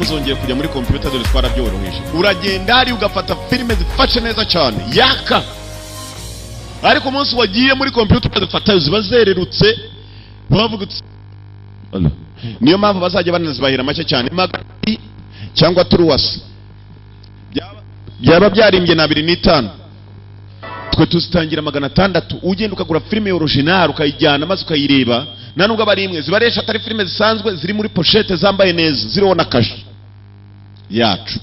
ntuzongeye kujya muri computer dore twarabyoroheje uragenda hari ugafata filime zifashe neza cyane yaka ariko umunsi wagiye muri computer ukazifata ziba zererutse bavuga uti niyo mpamvu bazajya banazibahira make cyane magari cyangwa turuwasi byaba byarimbye na 2.5 twe tuzitangira 600 ugenda ukagura filime original ukayijyana maze ukayireba nanubwo abari imwe zibaresha atari filime zisanzwe ziri muri pochette zambaye neza ziriho na kashi yacu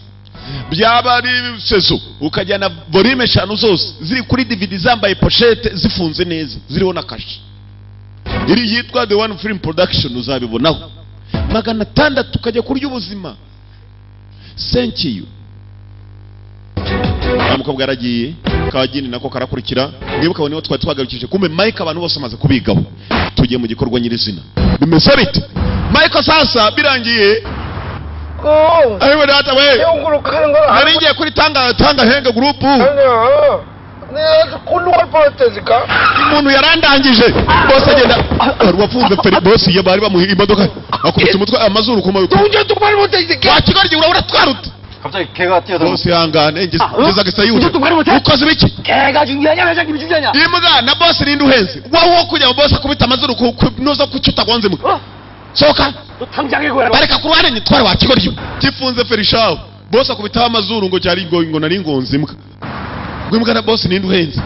byaba ari sezo ukajyana volume 5 zose ziri kuri DVD zambaye pochette zifunze neza ziriho na kashi iri yitwa The One Film Production uzabibonaho 600 ukajya kurya ubuzima thank you amukobwa yaragiye kagini nako karakurikira nibuka niho twagarukije kumbe Mike abantu bose amaze kubigaho tugiye mu gikorwa nyirizina bimeze bite Mike sasa birangiye ayiwe data we naringiye kuri tanga henge group umuntu yarandangije bose agenda wafunze feri boss ye bari bamuha imodoka akubita umutwe amazuru kumayo wakigorye urabura twaruta 갑자기 개가 뛰어들어. boss yangane ngeza gisayude ukoze biki 개가 중요하냐 회장님이 중요하냐? imbwa na boss ninde uhenze wawo kujya boss akubita amazuru kunoza kucyuta kwanze mu soka 너 당장에 고야. bareka kurwane nyitware wakigorye kifunze feri shawo boss akubita amazuru ngo cyari ngo nari ngonzi imbwa imbwa na boss ninde uhenze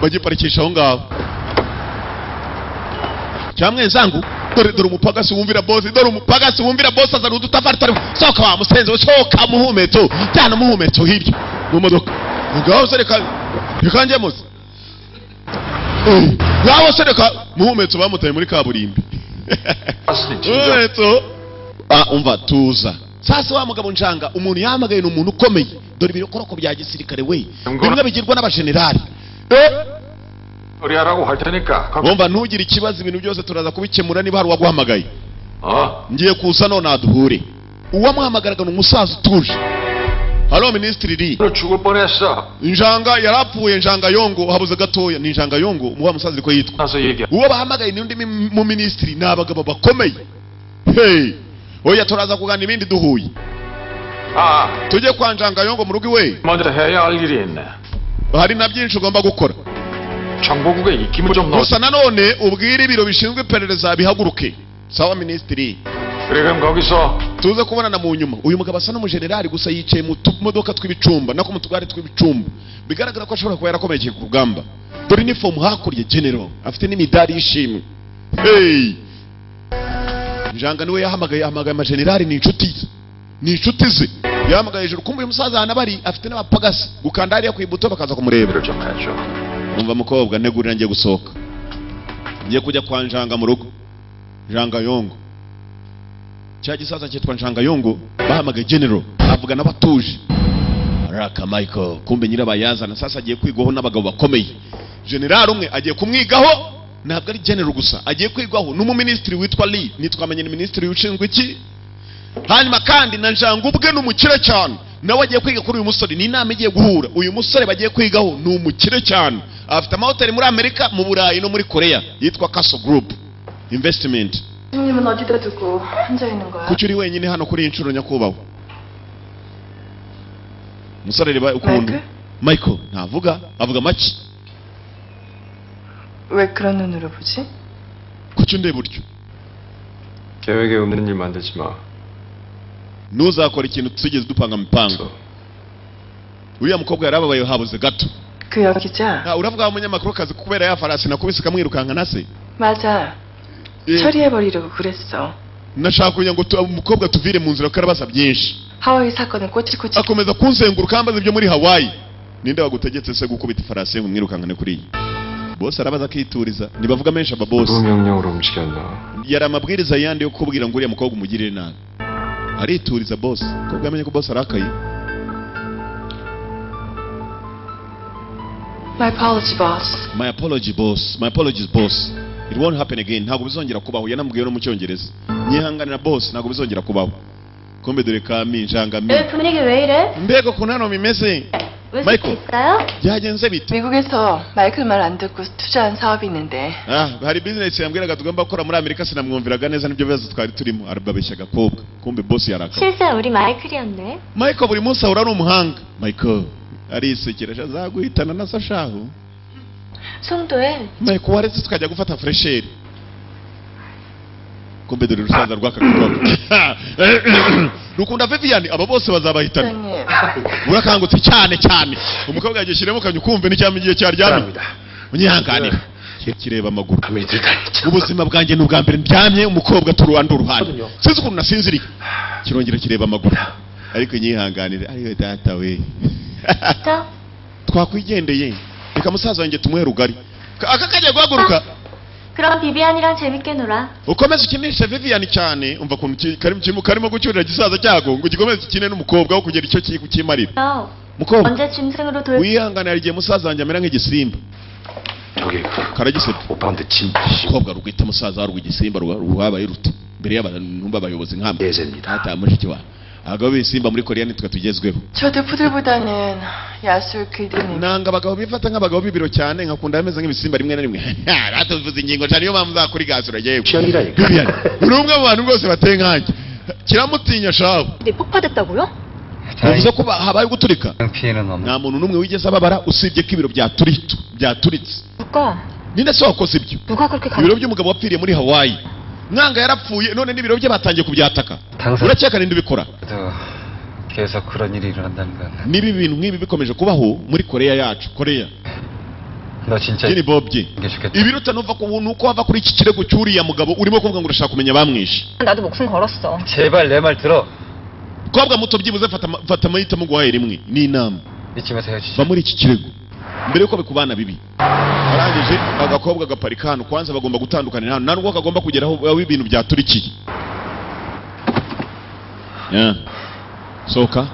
bagiparikisha aho ngaho cyamwe zangu dore umupagasi wumvira boss azana udutafari tari soka wa musenze soka muhumeto cyane muhumeto hirya mu modoka ngaho sereka rikanje mose ngaho sereka muhumeto bamutaye muri kaburimbi muhumeto umva tuza sasa wa mugabo njanga umuntu yamagaye n'umuntu ukomeye dore ibikoroko bya gisirikare we bimwe bigirwa n'abajenerali 우리하라고 할 테니까. Wumva ntugire ikibazo ibintu byose turaza kubikemura niba hari waguhamagaye. Ngiye kusa none aduhure. Uwamuhamagaraga n'umusaza utuje. Halo ministry ri. 죽을 뻔했어. Njanga yarapfuye njanga yongo habuze gatoya ni njanga yongo muwa musaza liko yitwa. 나서 얘기야. Uwo bahamagaye n'undi mu ministry n'abagabo bakomeye. Hey. Oya turaza kugana ibindi duhuye. Tujye kwa njanga yongo mu rugo iwe. 먼저 해야 할 일이 있네. Hari na byinshi ugomba gukora. 정보국에 입김을 좀 넣어. gusa nanone ubwire ibiro bishinzwe iperereza bihaguruke sawa ministry 그럼 거기서 tuze kubonana mu nyuma uyu mugabo asa n'umujenerali gusa yicaye mu modoka tw'ibicumba nako mu tugare tw'ibicumba bigaragara ko ashobora kuba yarakomeye ku rugamba dore uniform hakurya general afite n'imidari y'ishimwe hey njanga niwe yahamagaye amajenerali ni inshuti ze yahamagaye hejuru kumva uyu musaza hana bari afite n'abapagasi gukanda hariya ku ibuto bakaza kumureba umva mukobwa negurira ngiye gusohoka ngiye kujya kwa njanga mu rugo njanga yongo cya gisaza cyitwa njanga yongo bahamagaye general avuga n'abatuje araka Michael kumbe nyirabayazana sasa agiye kwigwaho n'abagabo bakomeye general umwe agiye kumwigaho ntabwo ari general gusa agiye kwigwaho n'umuministri witwa Lee nitwamenye ni ministri ushinzwe iki hanyuma kandi na njanga ubwe n'umukire cyane nawe agiye kwiga kuri uyu musore ni inama igiye guhura uyu musore bagiye kwigaho ni umukire cyane afite amahoteli muri Amerika mu Burayi no muri Korea yitwa Castle Group Investment. 님은 어디다 두고 혼자 있는 거야? kuki uri wenyine hano kuri inshuro nyakubahwa musore reba ukuntu Michael ntavuga avuga make 왜 그런 눈으로 보지? kuki ndeba buryo 계획에 없는 일 만들지 마. ntuzakora ikintu tugeze dupanga mipango uriya mukobwa yarababaye habuze gato 그 여기자. uravuga umunyamakuru kazi kubera ya farasi nakubise kamwirukanka nase 맞아. 처리해버리려고 그랬어. nashaka kugira ngo umukobwa tuvire mu nzira karabasa byinshi 하와이 사건은 꼬치꼬치. akomeza kunzenguruka ambaza ibyo muri Hawaii ninde wagutegetse se gukubita ifarasi ngo mwirukankane kuri iyi boss arabaza akituriza nibavuga menshi aba boss 명령으로 움직였나? yari amabwiriza yandi yo kubwira ngo uriya mukobwa umugirire nabi arituriza boss kobwa yamenye ko boss arakaye My apology boss. my apologies boss it won't happen again ntabwo bizongera kubaho yanamubwiye no mu cyongereza nyihanganira boss ntabwo bizongera kubaho kombe dore kami njanga mi 분위기 왜 이래? mbego kunano mimeze 왜 마이클. 있어요? byagenze bite? 미국에서 마이클 말 안 듣고 투자한 사업이 있는데 hari business yambwiraga tugomba gukora muri Amerika sinamwumviraga neza nibyo bibazo twari turimo arababeshya agakobwa kumbe boss yaraka 실제 우리 마이클이었네. Michael buri munsi ahora ari umuhanga Michael arisekera azaguhitana na sashaho 송도에 Michael waretse tukajya gufata fresheri kumbe dore rusaza rwaka gakobwa rukunda Vivian aba bose bazabahitana 사장님 urakangutse cyane cyane umukobwa yagishyiremo kanyu kumve n'icyamigiye cyaryamye unyihanganira kireba amaguru ubuzima bwanjye n'ubwa mbere ndyamye umukobwa turuhande uruhande sinzi ukuntu nasinziriye kirongera kireba amaguru ariko nyihanganire ariwe data we 자, twakwigendeye reka musaza wanjye tumuhe rugari aka kajya guhaguruka 그럼 비비안이랑 재밌게 놀아. ukomeze ukinishe Vivian cyane umva kuntu karimo gucyurira gisaza cyago ngo gikomeze ukine n'umukobwa wo kugera icyo kimarira 너 mukobwa 언제 짐승으로 돌? wihanganira igihe musaza wanjye amera nk'igisimba 저기 karagisebye 오빠한테 진 umukobwa rugwita musaza wa rw'igisimba ruhabaye ruti mbere y'abantu b'abayobozi nk'amwe 예제입니다. hata mushiki wa abagabo b'isimba muri Korea nitwe tugezweho 저도 푸들보다는 야수 그들님 nanga abagabo bifata nk'abagabo b'ibiro cyane nkakunda bameze nk'ibisimba rimwe na rimwe ratuvuze ingingo cyane niyo mpamvu zakuri gasura yewe 취향이라니까. Vivian uri umwe mu bantu bose bateye nkanjye kiramutinya shaho 네 폭파됐다고요? bivuze ko habaye guturika 피해는 없는 nta muntu n'umwe wigeze ababara usibye ko ibiro byaturitse 누가? ninde se wakoze ibyo 누가 그렇게 가? ibiro by'umugabo wapfiriye muri Hawaii mwanga yarapfuye none n'ibiro bye batangiye kubyataka 당사 urakeka ninde ubikora 도 계속 그런 일이 일어난다는 건 niba ibintu nk'ibi bikomeje kubaho muri Korea yacu Korea 너 진짜 Jenny Bobye 이게 좋겠다. ibiruta nuva ku buntu uko wava kuri iki kirego cyuriya mugabo urimo kuvuga ngo urashaka kumenya bamwishe 나도 목숨 걸었어. 제발 내 말 들어. kobwa muto byibuze fata amahitamo guhaye rimwe ni inama 이쯤에서 헤어지자. va muri iki kirego mbere yuko bikubana bibi arangije agakobwa gaparika hano kwanza bagomba gutandukanira hano ntabwo kagomba kugera aho ibintu byaturikiye sohoka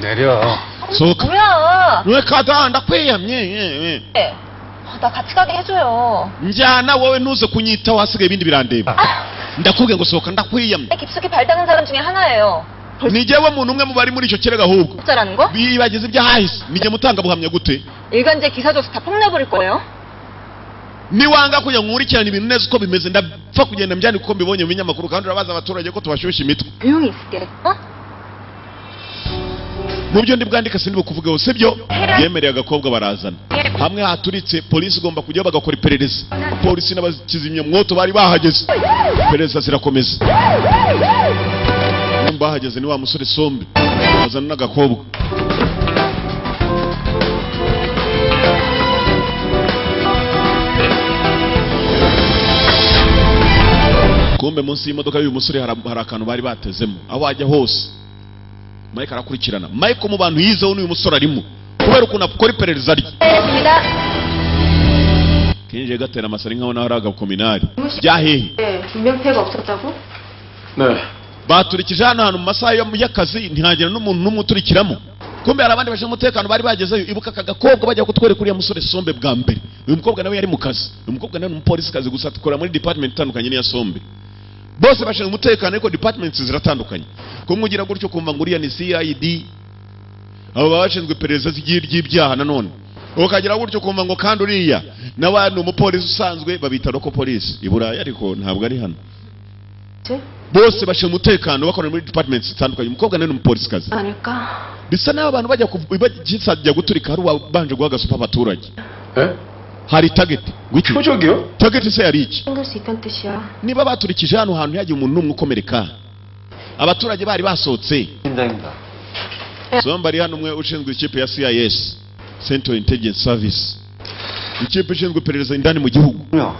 내려. sohoka 뭐야? we kada ndakwiyamye 나 같이 가게 해줘요. njyana wowe ntuze kunyitaho hasigaye ibindi birandeba ndakubwiye ngo sohoka ndakwiyamye 깊숙이 발당한 사람 중에 하나예요. ni jyewe muntu umwe mu bari muri icyo kirego ahubwo 자라는 거? bibagize ibyahahise nijye mutangabuhamya gute 일간지 기사 줘서 다 폭내버릴 거예요? niwanga kujya nkurikirana ibintu neza uko bimeze ndapfa kugenda mbyandika uko mbibonye mu binyamakuru kandi urabaza abaturage ko tubashyushya imitwe 조용히 있을게. 어? mu byo ndi bwandika sindi bukuvugeho sibyo yemereye agakobwa barazana hamwe haturitse polisi igomba kujya bagakora iperereza polisi n'abakizimyamwoto bari bahageze iperereza zirakomeza bahageze ni wa musore sombe bazana n'agakobwa kumbe munsi y'imodoka y'uyu musore hari akantu bari batezemo aho ajya hose Mike arakurikirana Mike mu bantu yizeho n'uyu musore arimo kubera ukuntu akora iperereza rye 알겠습니다. kinje gatera amasari nkaho naho ari agakominari byahehe 네, 인명피해가 없었다고? 네. baturikije hano hantu mu masaha y'akazi ntihagera n'umuntu n'umwe uturikiramo kumbe hari abandi bashinzwe umutekano bari bagezeyo ibuka aka gakobwa bajya kutwereka uriya musore sombe bwa mbere uyu mukobwa nawe yari mu kazi uyu mukobwa nawe ni umupolisi kazi gusa tukora muri department itandukanye n'iya sombe bose bashinzwe umutekano ariko departments ziratandukanye kumwugira gutyo kumva ngo uriya ni CID abo baba bashinzwe iperereza ry'ibyaha nanone ukagira gutyo kumva ngo kandi uriya n'abandi umupolisi usanzwe babita local police i Burayi ariko ntabwo ari hano 제? bose bashinzwe umutekano bakorera muri departments zitandukanye umukobwa nawe ni umupolisi kazi 아닐까? bisa naho abantu bajya guturika hari uwabanje guha agasupa abaturage 에? hari target wiki 표적이요? target se yari iki 생길 수 있다는 뜻이야. niba baturikije hano hantu yagiye umuntu n'umwe ukomereka abaturage bari basohotse 팀장입니다. somba ari hano umwe ushinzwe ikipe ya CIS Central Intelligence Service ikipe ishinzwe iperereza indani mu gihugu 뭐야?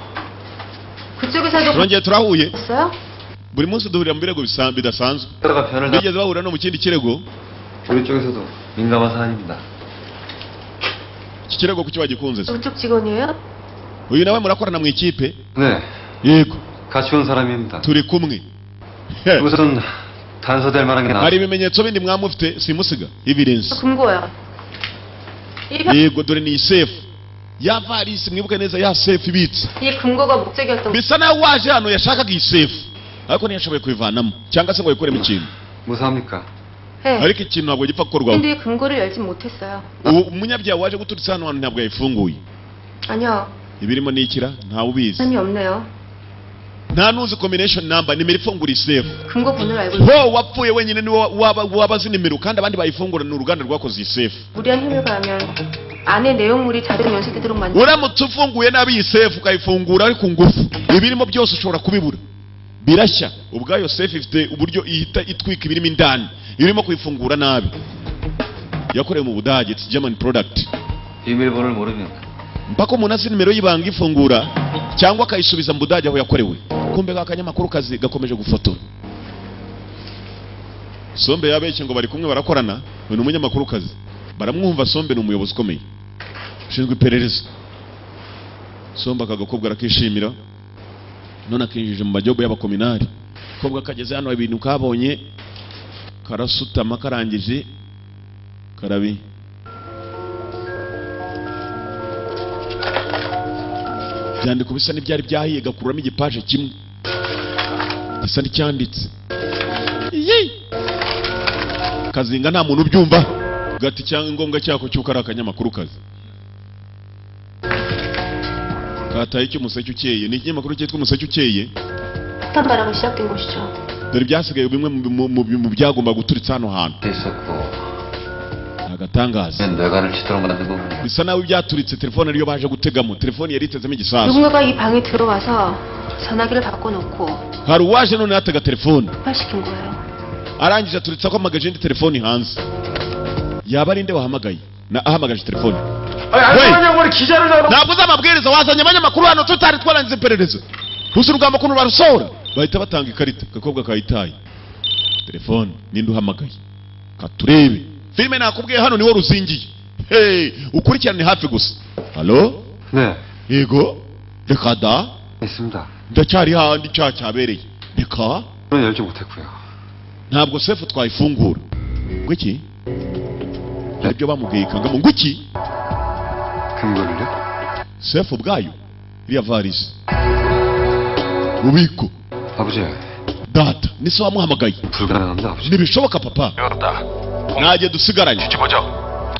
그쪽에서도 turongeye turahuye 봤어요? buri munsi duhurira mu birego bidasanzwe 따라가 변을 나. bigeze bahurira no mu kindi kirego 우리 쪽에서도 민감한 사안입니다. iki kirego kuki wagikunze se 그쪽 직원이에요? uyu nawe murakorana mu ikipe 네. yego 같이 온 사람입니다. turi kumwe 우선 단서될 만한 게 hari 나왔. ibimenyetso bindi mwamufite simusiga evidence 금고야. yego dore ni safe ya varisi mwibuke neza ya safe ibitse 이 금고가 목적이었던 bisa naho waje hano yashakaga iyi safe ariko ntiyashoboye kuyivanamo cyangwa se ngo ayikuremo ikintu 무사합니까? 네. ariko ikintu ntabwo gipfa gukorwaho. 근데 금고를 열진 못했어요. umunyabyaha waje guturitsa hano hantu ntabwo yayifunguye. 아니요. ibirimo ni ikira ntawe ubizi. 사람이 없네요. nta nuzi combination number nimero ifungura isafe. 금고 번호를 알고 있어요. ho wapfuye wenyine ni wabazi nimero kandi abandi bayifungura ni uruganda rwakoze isafe. 무리한 힘을 가하면 안에 내용물이 자동 연속되도록 만들. uramutse ufunguye nabi iyi safe ukayifungura ariko ngufu ibirimo byose ushobora kubibura birashya. ubwayo safe ifite uburyo ihita itwika ibirimo indani irimo kuyifungura nabi. yakorewe mu Budage, it's German product. 비밀번호를 모르면 mpaka umuntu azi nimero y'ibanga ifungura cyangwa akayisubiza mu Budage aho yakorewe. kumbe ka kanyamakuru kazi gakomeje gufotora. Sombe yabeshye ngo bari kumwe barakorana, ni umunyamakuru kazi. baramwumva Sombe ni umuyobozi ukomeye ushinzwe iperereza. Sombe akagakobwa arakishimira none akinjije mu majyobo y'abakominari. kobwa kageze hano ibintu kabonye karasutama karangije karabi byandiko bisa n'ibyari byahiye gakuramo igipaje kimwe gisa n'icyanditse kazinga nta muntu ubyumva gati cyangwa ngombwa cyako cyuko ari akanyamakuru kazi kataye cy'umuseke ukeye. ni ikinyamakuru cyitwa umuseke ukeye. 폭탄바람이 시작된 곳이죠. dore byasigaye bimwe mu byagomba guturitsa hano hantu. 있었고 agatangaza 뇌관을 치도록 만든 부분이 bisa nawe byaturitse. telefone ariyo baje gutegamo. telefone yari itezemo igisasu. 누군가가 이 방에 들어와서 전화기를 바꿔놓고 hari uwaje none yatega telefone 폭발시킨 거예요. arangije aturitsa ko amagaje indi telefone hanze. yaba ari nde wahamagaye na ahamagaje telefone. 아니 기자를 나오라. ntabwo uzi amabwiriza wazanye abanyamakuru hano tutari twarangiza iperereza. gusa urugamba kuntu barusohora bahita batanga ikarita. gakobwa kayitaye telefone ninde uhamagaye katurebe. filime nakubwiye hano niwo ruzingiye. hey ukurikirane hafi gusa. halo 네 yego reka da 있습니다. ndacyari handi cyabereye. reka 문은 열지 못했고요. ntabwo sefu twayifungura. ngo iki ibyo bamubwiye kangamo ngo iki 금고를요? sefu ubwayo iriya varisi bubiko 아버지 data ni se wamuhamagaye. 불가능합니다 아버지. ntibishoboka papa 열었다. ntajye dusigaranye. 뒤집어져.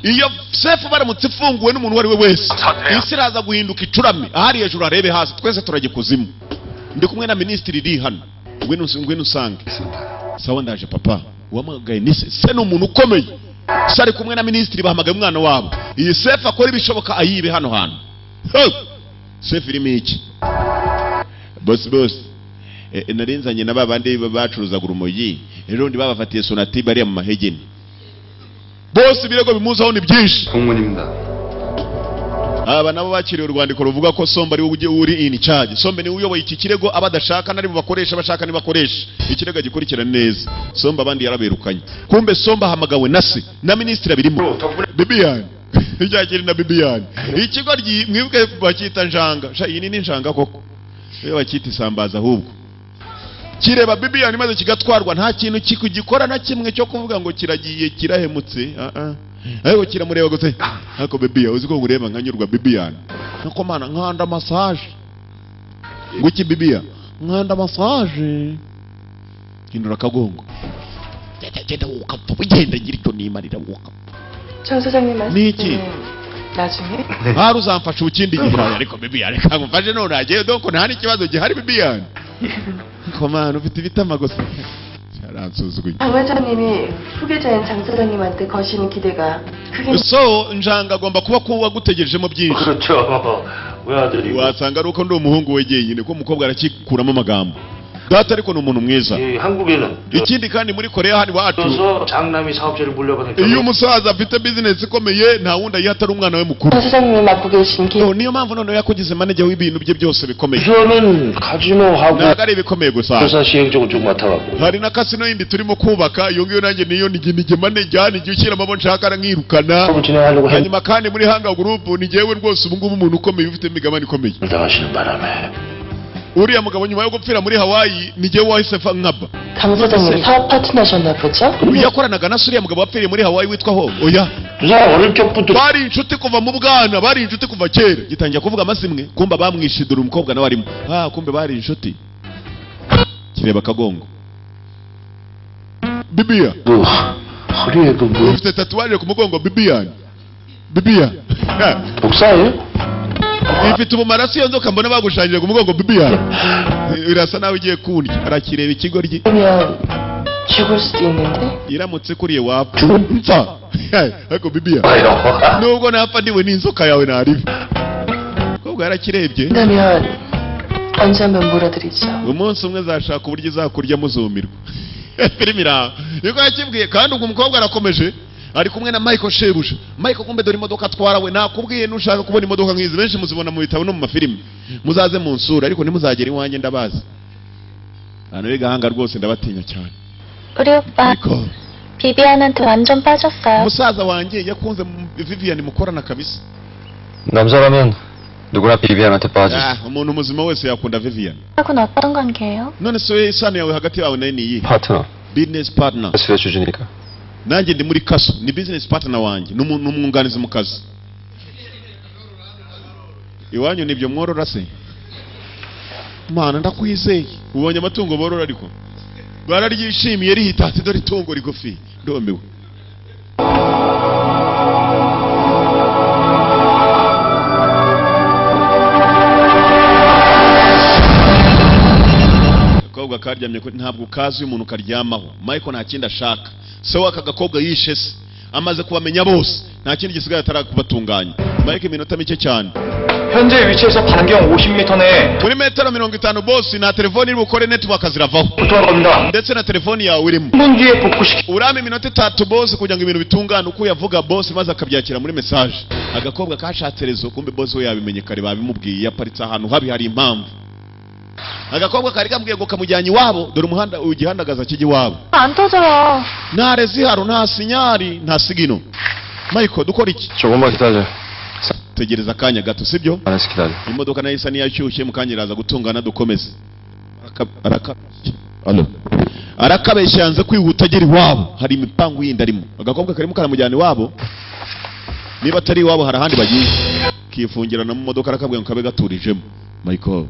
iyo sefu baramutse ifunguwe n'umuntu uwo ari we wese Sateya. isi iraza guhinduka icurame. ahari hejuru arebe hasi twese turajya kuzimu. ndi kumwe na minisitiri iri hano. ngwino usange. 있습니다. sawa ndaje papa. uwamuhamagaye ni se ni umuntu ukomeye. se ari kumwe na minisitiri bahamagaye umwana wabo. iyi sefu akora ibishoboka ayibe hano hantu. sefu irimo iki bosi narinzanye na babandi bacuruzaga urumogi rero ndi babafatiye sonati bariya mu mahegeni. bose ibirego bimuzaho ni byinshi. 공문입니다. aba nabo bakiriye urwandiko ruvuga ko Sombe ari uje uri in charge. Sombe ni uyoboye iki kirego abadashaka nari bakoresha bashaka ni bakoresha ikirego gikurikira neza. Sombe abandi yaraberukanye. kumbe Sombe ahamagawe na se na ministre birimo Bibian ijyakiri na Bibian. ikigo mwibuke bakita njanga. iyi ni njanga koko iyo bakita isambaza ahubwo kireba Bibian maze kigatwarwa nta kintu kikugikora na kimwe cyo kuvuga ngo kiragiye kirahemutse. ariko kiramureba gute ariko Bibian uzi ko ngureba nkanyurwa Bibian nako mana nkanda massage nguki Bibian nkanda massage hindura kagongo genda ukapfa ugenda ngira icyo nimarira ukapfa. 정 소장님 niki 말씀은 나중에 haru uzamfasha ukindi gihe ariko Bibian reka ngufashe none agiye doko nta n'ikibazo gihari Bibian komana ufite ibitama gusa cyaransuzguye. 장 회장님이 후계자인 장 소장님한테 거시는 기대가 크게 so njanga agomba kuba gutegerejemo byinshi. 그렇죠. 외아들이 wasanga ari uko ndi umuhungu we jyenyine ko umukobwa arakikuramo amagambo. data ariko ni umuntu mwiza. 이 한국에는 ikindi kandi muri koreya hano iwacu 그래서 장남이 사업체를 물려받은 iyo umusaza afite bizinesi ikomeye nta wundi ayiha atari umwana we mukuru. 장 소장님이 맡고 계신 기 niyo mpamvu noneho yakugize manager w'ibintu bye byose bikomeye. 우선은 카지노하고 ntabwo ari ibikomeye gusa 회사 시행 쪽을 쭉 맡아갖고 hari na kasino yindi turimo kubaka iyo ngiyo nanjye niyo nige manager nige ushyiramo abo nshaka nkirukana. 사업을 진행하려고 hanyuma kandi muri hanga group ni jyewe rwose ubu ngubu umuntu ukomeye ufite imigabane ikomeye. 당하시는 바람에 uriya mugabo nyuma yo gupfira muri Hawaii ni jyewe wahise nkaba. 강 소장님이 사업 파트너셨나 보죠? yakoranaga na uriya mugabo wapfiriye muri Hawaii witwa ho oya 두 사람 어릴 적부터 bari inshuti kuva mu bwana bari inshuti kuva kera. gitangira kuvuga amazimwe kumba bamwishidura umukobwa nawe arimo kumbe bari inshuti. kireba kagongo Bibiya. 너 허리에도 뭐 ufite tatuwaje ku mugongo Bibiya. Bibiya. 복사예요? ifite ubumaraso iyo nzoka mbona bagushanyije ku mugongo Bibiya. Irasa nawe ugiye kundya. Arakireba ikigoryi. 그러면 죽을 수도 있는데. iramutse kuriye wapfa. Mpfa. Ariko Bibiya. 이런 Nubwo napfa ndiwe n'inzoka yawe narifa. Kobwa yarakirebye. 그러면 언제 한번 물어드리죠. umunsi umwe zashaka uburyo izakurya muzumirwa. Filimi iraho niko yakibwiye kandi ubwo umukobwa arakomeje ari kumwe na Michael Shebuja. Michael kumbe dore imodoka atwara we nakubwiye nushaka kubona imodoka nk'izi benshi muzibona mu bitabo no mu mafilimi muzaze mu nsura ariko nimuzagera iwanjye ndabazi hano gahanga rwose ndabatinya cyane. 우리 오빠 Michael 비비안한테 완전 빠졌어요. musaza wanjye yakunze Vivian mukorana kabisa. 남자라면 누구나 비비안한테 빠지. umuntu muzima wese yakunda Vivian. 하고는 어떤 관계예요? none se isano yawe hagati yawe nayo ni iyi? 파트너. business partner. 수혜 주주니까. nanjye ndi muri kaso ni business partner wanjye n'umwunganizi mu kazi. iwanyu nibyo mworora se? Mana ndakwizeye ubonye amatungo borora ariko bararyishimiye rihitatse dore itungo rigufi ndomewe. akobwa karyamye ntabwo kazi umuntu karyamaho. Michael nta kindi ashaka se waka gakobwa yishe se amaze kubamenya bose nta kindi gisigaye atari kubatunganya. Michael iminota mike cyane 현재 위치에서 반경 50m 내에 muri metero 50 boss na telefone iri bukore network aziravaho 도착할 겁니다. ndetse na telefone yawe irimo 10분 뒤에 복구시키. urame iminota 3 boss kugira ngo ibintu bitungane uko yavuga boss maze akabyakira muri message. agakobwa kashatse rezo kumbe boss we yabimenye kare babimubwiye yaparitse ahantu habi hari impamvu. agakobwa kari kambwiye ngo kamujyanye iwabo dore umuhanda ugihandagaza kijya iwabo 안 터져요. nta reziharo nta sinyari nta sigino. Michael dukora iki? 조금만 기다려. tegereza akanya gato sibyo? 안에서 기다려. imodoka nayo isa niyashyushye mu kanya iraza gutungana dukomeze. arakabeshya yanze kwihuta agera iwabo hari imipangu yindi arimo. agakobwa karimo karamujyana iwabo niba atari iwabo hari ahandi bagiye kifungirana mu modoka arakabwira ngo kabe gaturijemo. Michael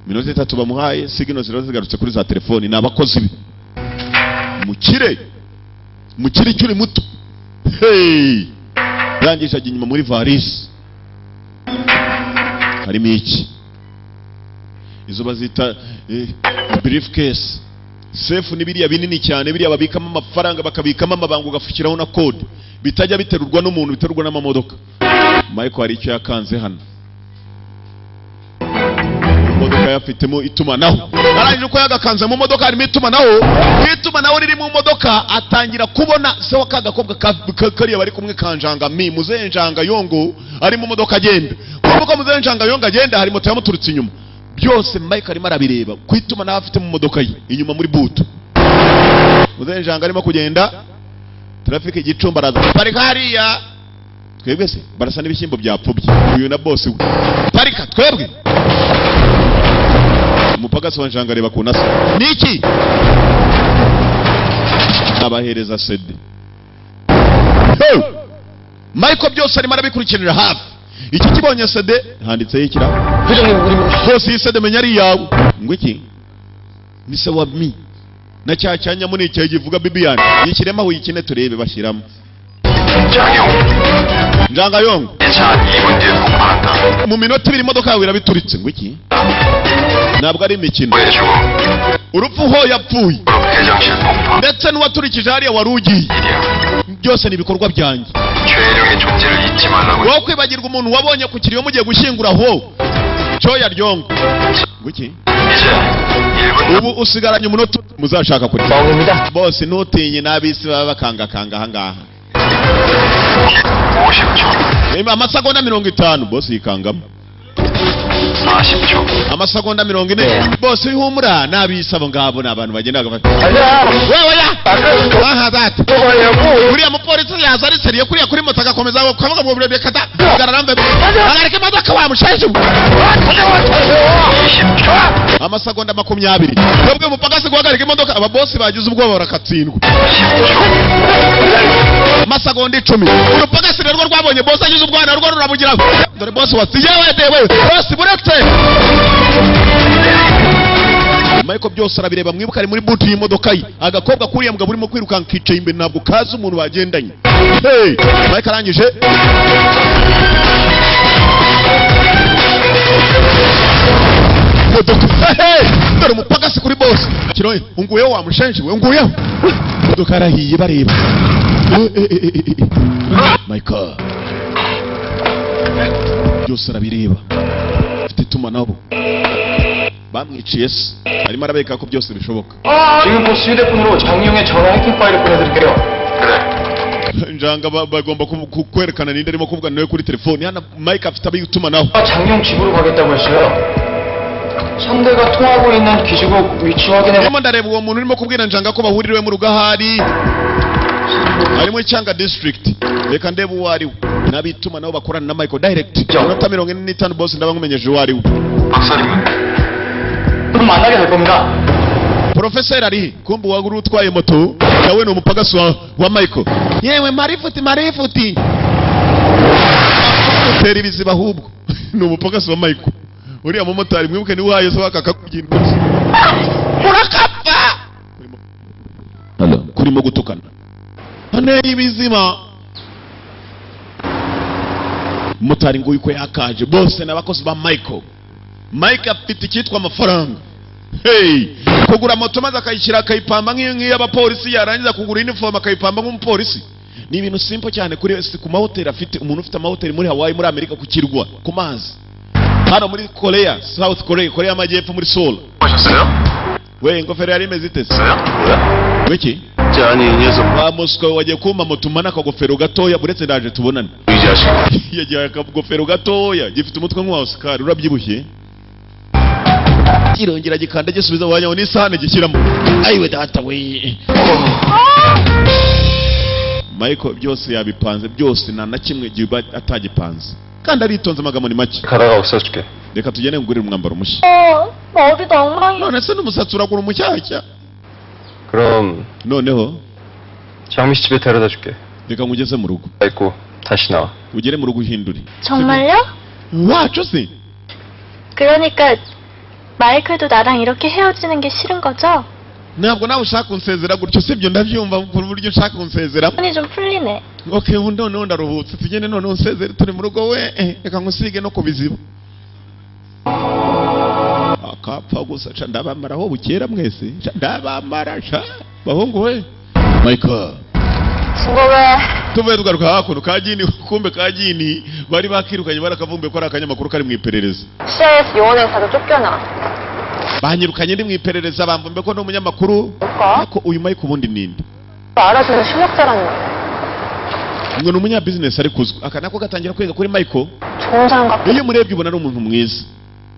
minota 3 bamuhaye sigino ziro zigarutse kuri za telefoni ni abakozi be. mukire cyuri muto hey rangije ajya inyuma muri varisi harimo iki izo bazita briefcase safe ni biriya binini cyane biriya babikamo amafaranga bakabikamo amabanga ugafukiraho na code bitajya biterurwa n'umuntu biterurwa n'amamodoka. Michael hari icyo yakanze hano imodoka yafitemo itumanaho arangije uko yagakanze mu modoka harimo itumanaho riri mu modoka atangira kubona se wa kagakobwa kariya bari kumwe kanjanga muzehe njanga yongo ari mu modoka agenda kuko muzehe njanga yongo agenda hari moto yamuturutse inyuma byose Michael arimo arabireba ku itumanaho afite mu modoka ye inyuma muri butu. muzehe njanga arimo kugenda traffic igicumba araza parika hariya twebwe se barasa n'ibishyimbo byapfubye uyu na boss we parika twebwe umupagasi wa njanga areba ku nasi niki abahereza sede. Michael byose arimo arabikurikirira hafi iki kibonye sede handitseho ikira bose iyi sede menya ari yawe ngo iki ni se wa mi na cyanya muri icyo givuga Bibian yikirema aho yikine turebe bashyiramo njanga yongo mu minota 2 imodoka yawe irabituritse ngo iki ntabwo ari imikino urupfu ho yapfuye ndetse n'uwaturikije hariya warugiye byose ni ibikorwa byanjye. wowe kwibagirwa umuntu wabonye ku kiriyo mugiye gushyingura ho cyo yaryongo ngo iki ubu usigaranye umunota muzashaka kuri bose ntutinye n'abisi baba bakangakanga ahangaha amasegonda 50 bose yikangamo amasegonda 40 bose bihumura n'abisabo ngabo n'abantu bagenda gafata wewe ya aha data uriya mupolisi yaza ari seriye kuriya kuri moto agakomeza kuvuga ngo burebe kata gararambe agareke modoka wa mushaje amasegonda 20 twebwe mupagasi guhagarika imodoka aba boss bagize ubwoba barakatsindwa amasegonda 10 urupagasi rero rwabonye boss agize ubwana rwo rurabugira dore boss wasiye wewe boss burekte Michael byose arabireba, mwibuka ari muri butu y'imodoka ye, agakobwa kuriya mugabo urimo kwirukanka kicaye imbere ntabwo kazi umuntu bagendanye. Hey, Michael arangije modoka, hey, dore umupagasi kuri boss kiroye, unguyeho wamushenje we, unguyeho modoka arahiye bareba. Michael byose arabireba, afite itumanaho, bamwiciye se, arimo arabeka ko byose bishoboka. 지금 보스 휴대폰으로 장용의 전화 해킹 파일을 보내드릴게요. njanga bagomba kwerekana ninde arimo kuvugana nawe kuri telefone. Hano Mike afite abitumanaho. 장용 집으로 가겠다고 했어요. 상대가 통하고 있는 기지국 위치 확인해. Ndimo ndareba uwo muntu urimo kubwira njanga ko bahuririwe mu rugahari, harimo Cyanga district. Reka ndebe uwo ari we, n'abitumanaho bakorana na Michael direct. Minota 45 boss ndabankumenyeje uwo ari we. 박사님은 그럼 만나게 될 겁니다. Professor ari kumbe waguru utwaye moto yawe no mupagasi wa Michael. Yewe marifuti utera ibiziba ahubwo ni umupagasi wa Michael. Uriya mumotari mwibuke ni waye so akakugenda urakapfa kurimo gutukana ane ibizima. Motari ngo yuko yakaje bose n'abakozi ba Michael. Mike afite icyitwa amafaranga. Hey, kugura moto maze akayishyira akayipamba nk'iy'abapolisi, yarangiza kugura uniform akayipamba nk'umupolisi. Ni ibintu simple cyane kuri ku mahoteli afite. Umuntu ufite amahoteli muri Hawaii, muri Amerika, ku kirwa ku mazi, hano muri Korea, South Korea, Korea y'Amajyepfo muri Seoul. 하셨어요? We ingofero yari imeze ite? 뭐야? Weki? 아니 이 녀석 Wa Moscow wagiye kumpa moto mana akagofero gatoya buretse ndaje tubonane. 이 자식. Yagiye akagofero gatoya gifite umutwe nk'uwa Oscar urabyibushye. Kirongera gikanda gisubiza wanyaho n'isahane gishyiramo. Ayiwe data we. Michael byose yabipanze, byose nta na kimwe giba atagipanze. Kandi aritonze amagambo ni make. 가다가 없어줄게. Reka tugende ngurira umwambaro mushya. 머리도 엉망이. None se n'umusatsi uragura umushyashya. 그럼 Noneho 장미 씨 집에 데려다 줄게. reka ngugeze mu rugo. 있고 다시 나와. ugere mu rugo uhindure. 정말요? wacu se. 그러니까 마이클도 나랑 이렇게 헤어지는 게 싫은 거죠? ntabwo nawe ushaka kunsezera gutyo, sibyo? ndabyumva ku buryo ushaka kunsezera. 손이 좀 풀리네. Okay, noneho ndaruhutse, tugende noneho unsezere turi mu rugo we. Reka nkusige no kubiziba. Akapfa gusa ca ndabamaraho bukera mwese, ca ndabamara ca bahungu we. Michael 수고해. tuvuye tugaruka hakuno kagini, kumbe kagini bari bakirukanye barakavumbe ko ari akanyamakuru kari mu iperereza. CIS 요원행사도 쫓겨나. banyirukanye ndi mu iperereza, bamvumbe ko ndi umunyamakuru. Ko uyu Michael ubundi ninde? 알아주는 실력자라는 거. ngo ni umunyabusiness ari kuzwa. aka nako gatangira kwiga kuri Michael. 좋은 사람 같아. iyo murebye ubona ari umuntu mwiza.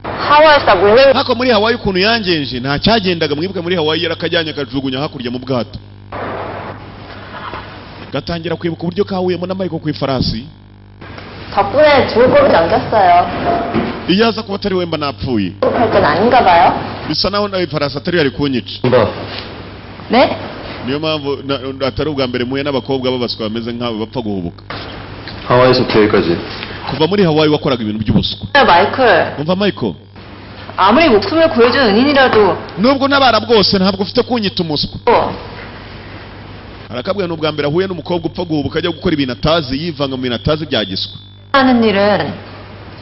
하와이에서 물냉. hako muri Hawaii ukuntu yangenje nta cyagendaga. mwibuke muri Hawaii yarakajyanye akajugunya hakurya mu bwato. gatangira kwibuka uburyo kahuyemo na Michael ku ifarasi. 덕분에 좋을 거를 남겼어요. iyo aza kuba atari wemba napfuye. 할 땐 아닌가 봐요. bisa naho na ifarasi atari yari kunyica. 간다. 네? niyo mpamvu atari ubwa mbere muye n'abakobwa babaswa bameze nk'abo bapfa guhubuka. 하와이에서부터 여기까지. kuva muri Hawaii wakoraga ibintu by'ubuswa. 마이클, umva Michael, 아무리 목숨을 구해준 은인이라도 nubwo nabara bwose ntabwo ufite kunyita umuswa. arakabwira n'ubwa mbere ahuye n'umukobwa upfa guhubuka ajya gukora ibintu atazi, yivanga mu bintu atazi bya giswa. 하는 일은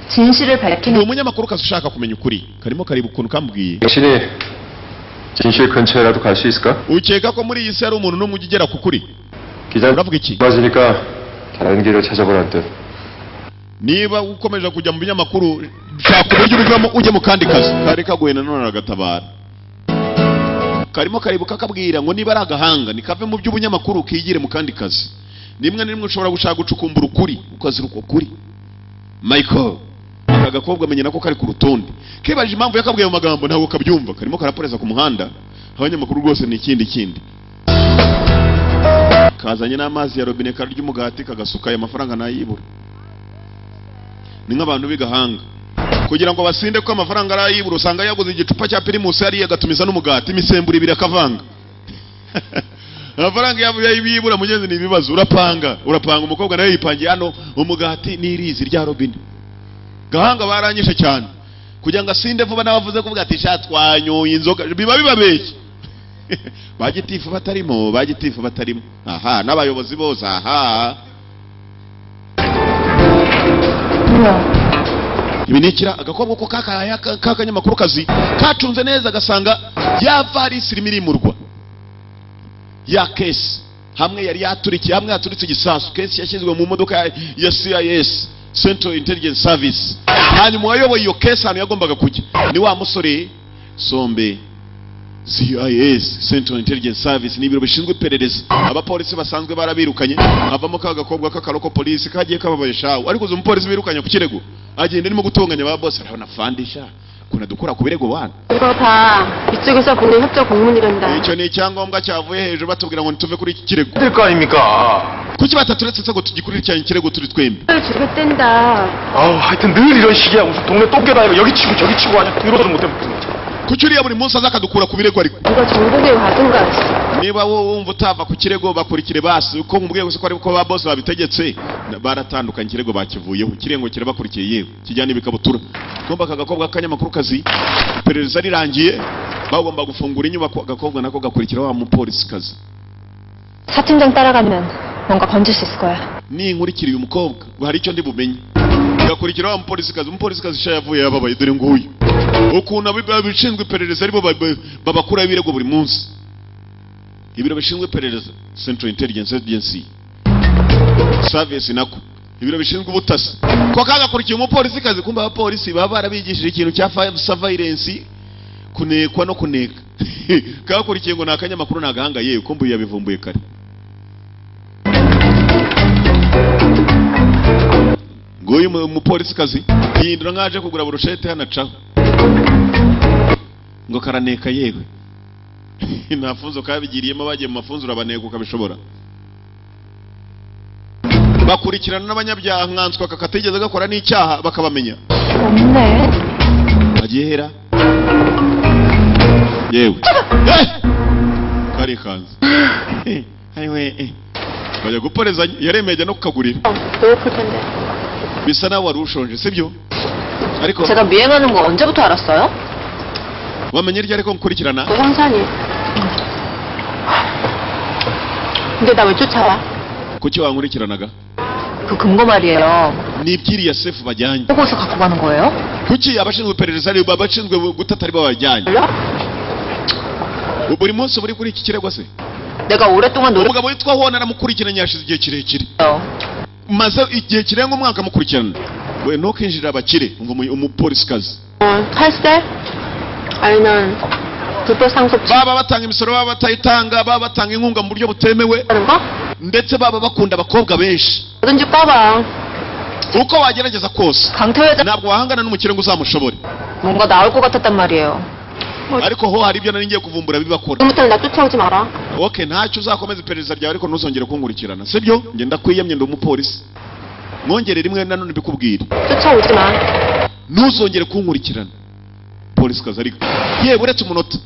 진실을 ni 밝히는 umunyamakuru kazi ushaka kumenya ukuri, karimo kariba ukuntu kambwiye. 당신이 진실 근처에라도 갈 수 있을까? ukeka ko muri iyi si hari umuntu n'umwe ujya ugera ku kuri? 기자 uravuga iki? 맞으니까 다른 길을 찾아보란 뜻. niba ukomeje kujya mu binyamakuru shaka uburyo ubivamo ujye mu kandi kazi. kari kaguye nanone aragatabara. karimo karibuka kabwira ngo niba ari agahanga nikave mu by'ubunyamakuru kigire mu kandi kazi. nimwe nimwe ushobora gushaka gucukumbura ukuri ukazira uko kuri. Michael aka gakobwa amenye nako kari ku rutonde. kibaje impamvu yakabwiye mu magambo ntabwo kabyumva. karimo karaporeza ku muhanda. abanyamakuru rwose ni ikindi kazanye n'amazi ya robine karya umugati kagasuka aya mafaranga nayibura. ni nk'abantu b'igahanga kugira ngo basinde ko amafaranga arayibura. usanga yaguze igicupa cya Primus yari agatumiza n'umugati imisemburo ibiri akavanga. amafaranga yibura mugenzi ni ibibazo. urapanga umukobwa nawe yipangiye hano umugati n'irizi rya robine. gahanga baranyishe cyane. kugira ngo asinde vuba n'abavuze kuvuga ati sha twanyoye inzoga biba bibabeshye. Bagitifu batarimo aha n'abayobozi bose aha. Ibi nikira agakobwa ko kakanyamakuru kazi kacunze neza gasanga ya varisi rimurwa ya case hamwe yari yaturikiye hamwe yaturitse igisasu. Case yashyizwe mu modoka ya CIS Central Intelligence Service. Hanyuma wayoboye iyo case hano yagombaga kujya ni wa musore Sombe. CIS Central Intelligence Service ni ibiro bishinzwe iperereza. Abapolisi basanzwe barabirukanye havamo kagakobwa k'akaroko polisi kagiye kababaye ariko zo umupolisi birukanye ku kirego agenda arimo gutonganya aba boss arabona fandisha kuna dukora ku birego wana. 이거 다 이쪽에서 보낸 협조 공문이란다. icyo ni icyangombwa cyavuye hejuru batubwira ngo nituve kuri iki kirego. 될 거 아닙니까? kuki bataturetse ngo tugikurikiranye ikirego turi twembi. 주겠댄다. 하여튼 늘 이런 식이야. 무슨 동네 똥개다니고 여기 치고 저기 치고 하냐. 이러도 못해. kuki uriya buri munsi azakadukura ku birego ariko. 이거 정보계 가든가. niba wowe wumva utava ku kirego bakurikire basi uko mubwiye gusa ko ari ko ba boss babitegetse baratandukanye ikirego bakivuyeho kirengo kirabakurikiye yewe kijyana ibikabutura. Gomba kagakobwa kanyamakuru kazi iperereza rirangiye bagomba gufungura inyubako agakobwa nako gakurikira wa mupolisi kazi. 사팀장 따라가면 뭔가 건질 수 있을 거야. ni inkurikiriye umukobwa hari icyo ndi bumenye gakurikira wa mupolisi kazi sha yavuye yababaye dore nguyu ukuntu abishinzwe iperereza aribo babakura ibirego buri munsi. Ibiro bishinzwe iperereza Central Intelligence Agency Service nako ibiro bishinzwe ubutasi ko kagakurikiye umupolisi kazi kumba abapolisi baba barabigishije ikintu cya surveillance kunekwa no kuneka kagakurikiye ngo nakanyamakuru nagahanga yewe kumbu yabivumbuye kare. Ngoyi umupolisi kazi yindura ngaje kugura burushete hanacaho ngo karaneka yewe ntafunzo kabigiriyemo bagiye mu mafunzo urabaneka ukabishobora. Bakurikirana n'abanyabyaha nkanswa kakategeza gakora n'icyaha bakabamenya. Agiye hera yewe kari kanza ayiwe bajya guporezanya yaremeye no kukagurira. bisa nawe wari ushonje sibyo ariko 제가 미행하는 거 언제부터 알았어요? wamenye ryari ko nkurikirana. 그 형사님. 근데 나 왜 쫓아와? kuki wankurikiranaga. 그 금고 말이에요. ni ibyiriya sefu bajyanye. 보고서 갖고 가는 거예요? kuki abashinzwe iperereza ari babashinzwe gutata ari babajyanye. buri munsi buri kuri iki kirego se. 내가 오랫동안 노력. umugabo witwa Hona namukurikiranye yashize igihe kirekire. maze igihe kirenga umwaka mukurikirana. we no kinjira abakire ngo umupolisi kazi. 탈세? 아니면 불법 상속 baba batanga imisoro baba batayitanga baba batanga inkunga mu buryo butemewe 하는 거? ndetse baba bakunda abakobwa benshi. 뭐든지 까봐. uko wagerageza kose 강태회장 ntabwo wahangana n'umukire ngo uzamushobore. 뭔가 나올 것 같았단 말이에요. ariko ho hari ibyo nari ngiye kuvumbura bibakora. 그부터는 나 쫓아오지 마라. okay ntacyo uzakomeza iperereza ryawe ariko ntuzongere kunkurikirana sibyo. nge ndakwiyemye ndi umupolisi mwongere rimwe nanone bikubwira 쫓아오지 마. ntuzongere kunkurikirana polisi kazi ariko yewe uretse umunota.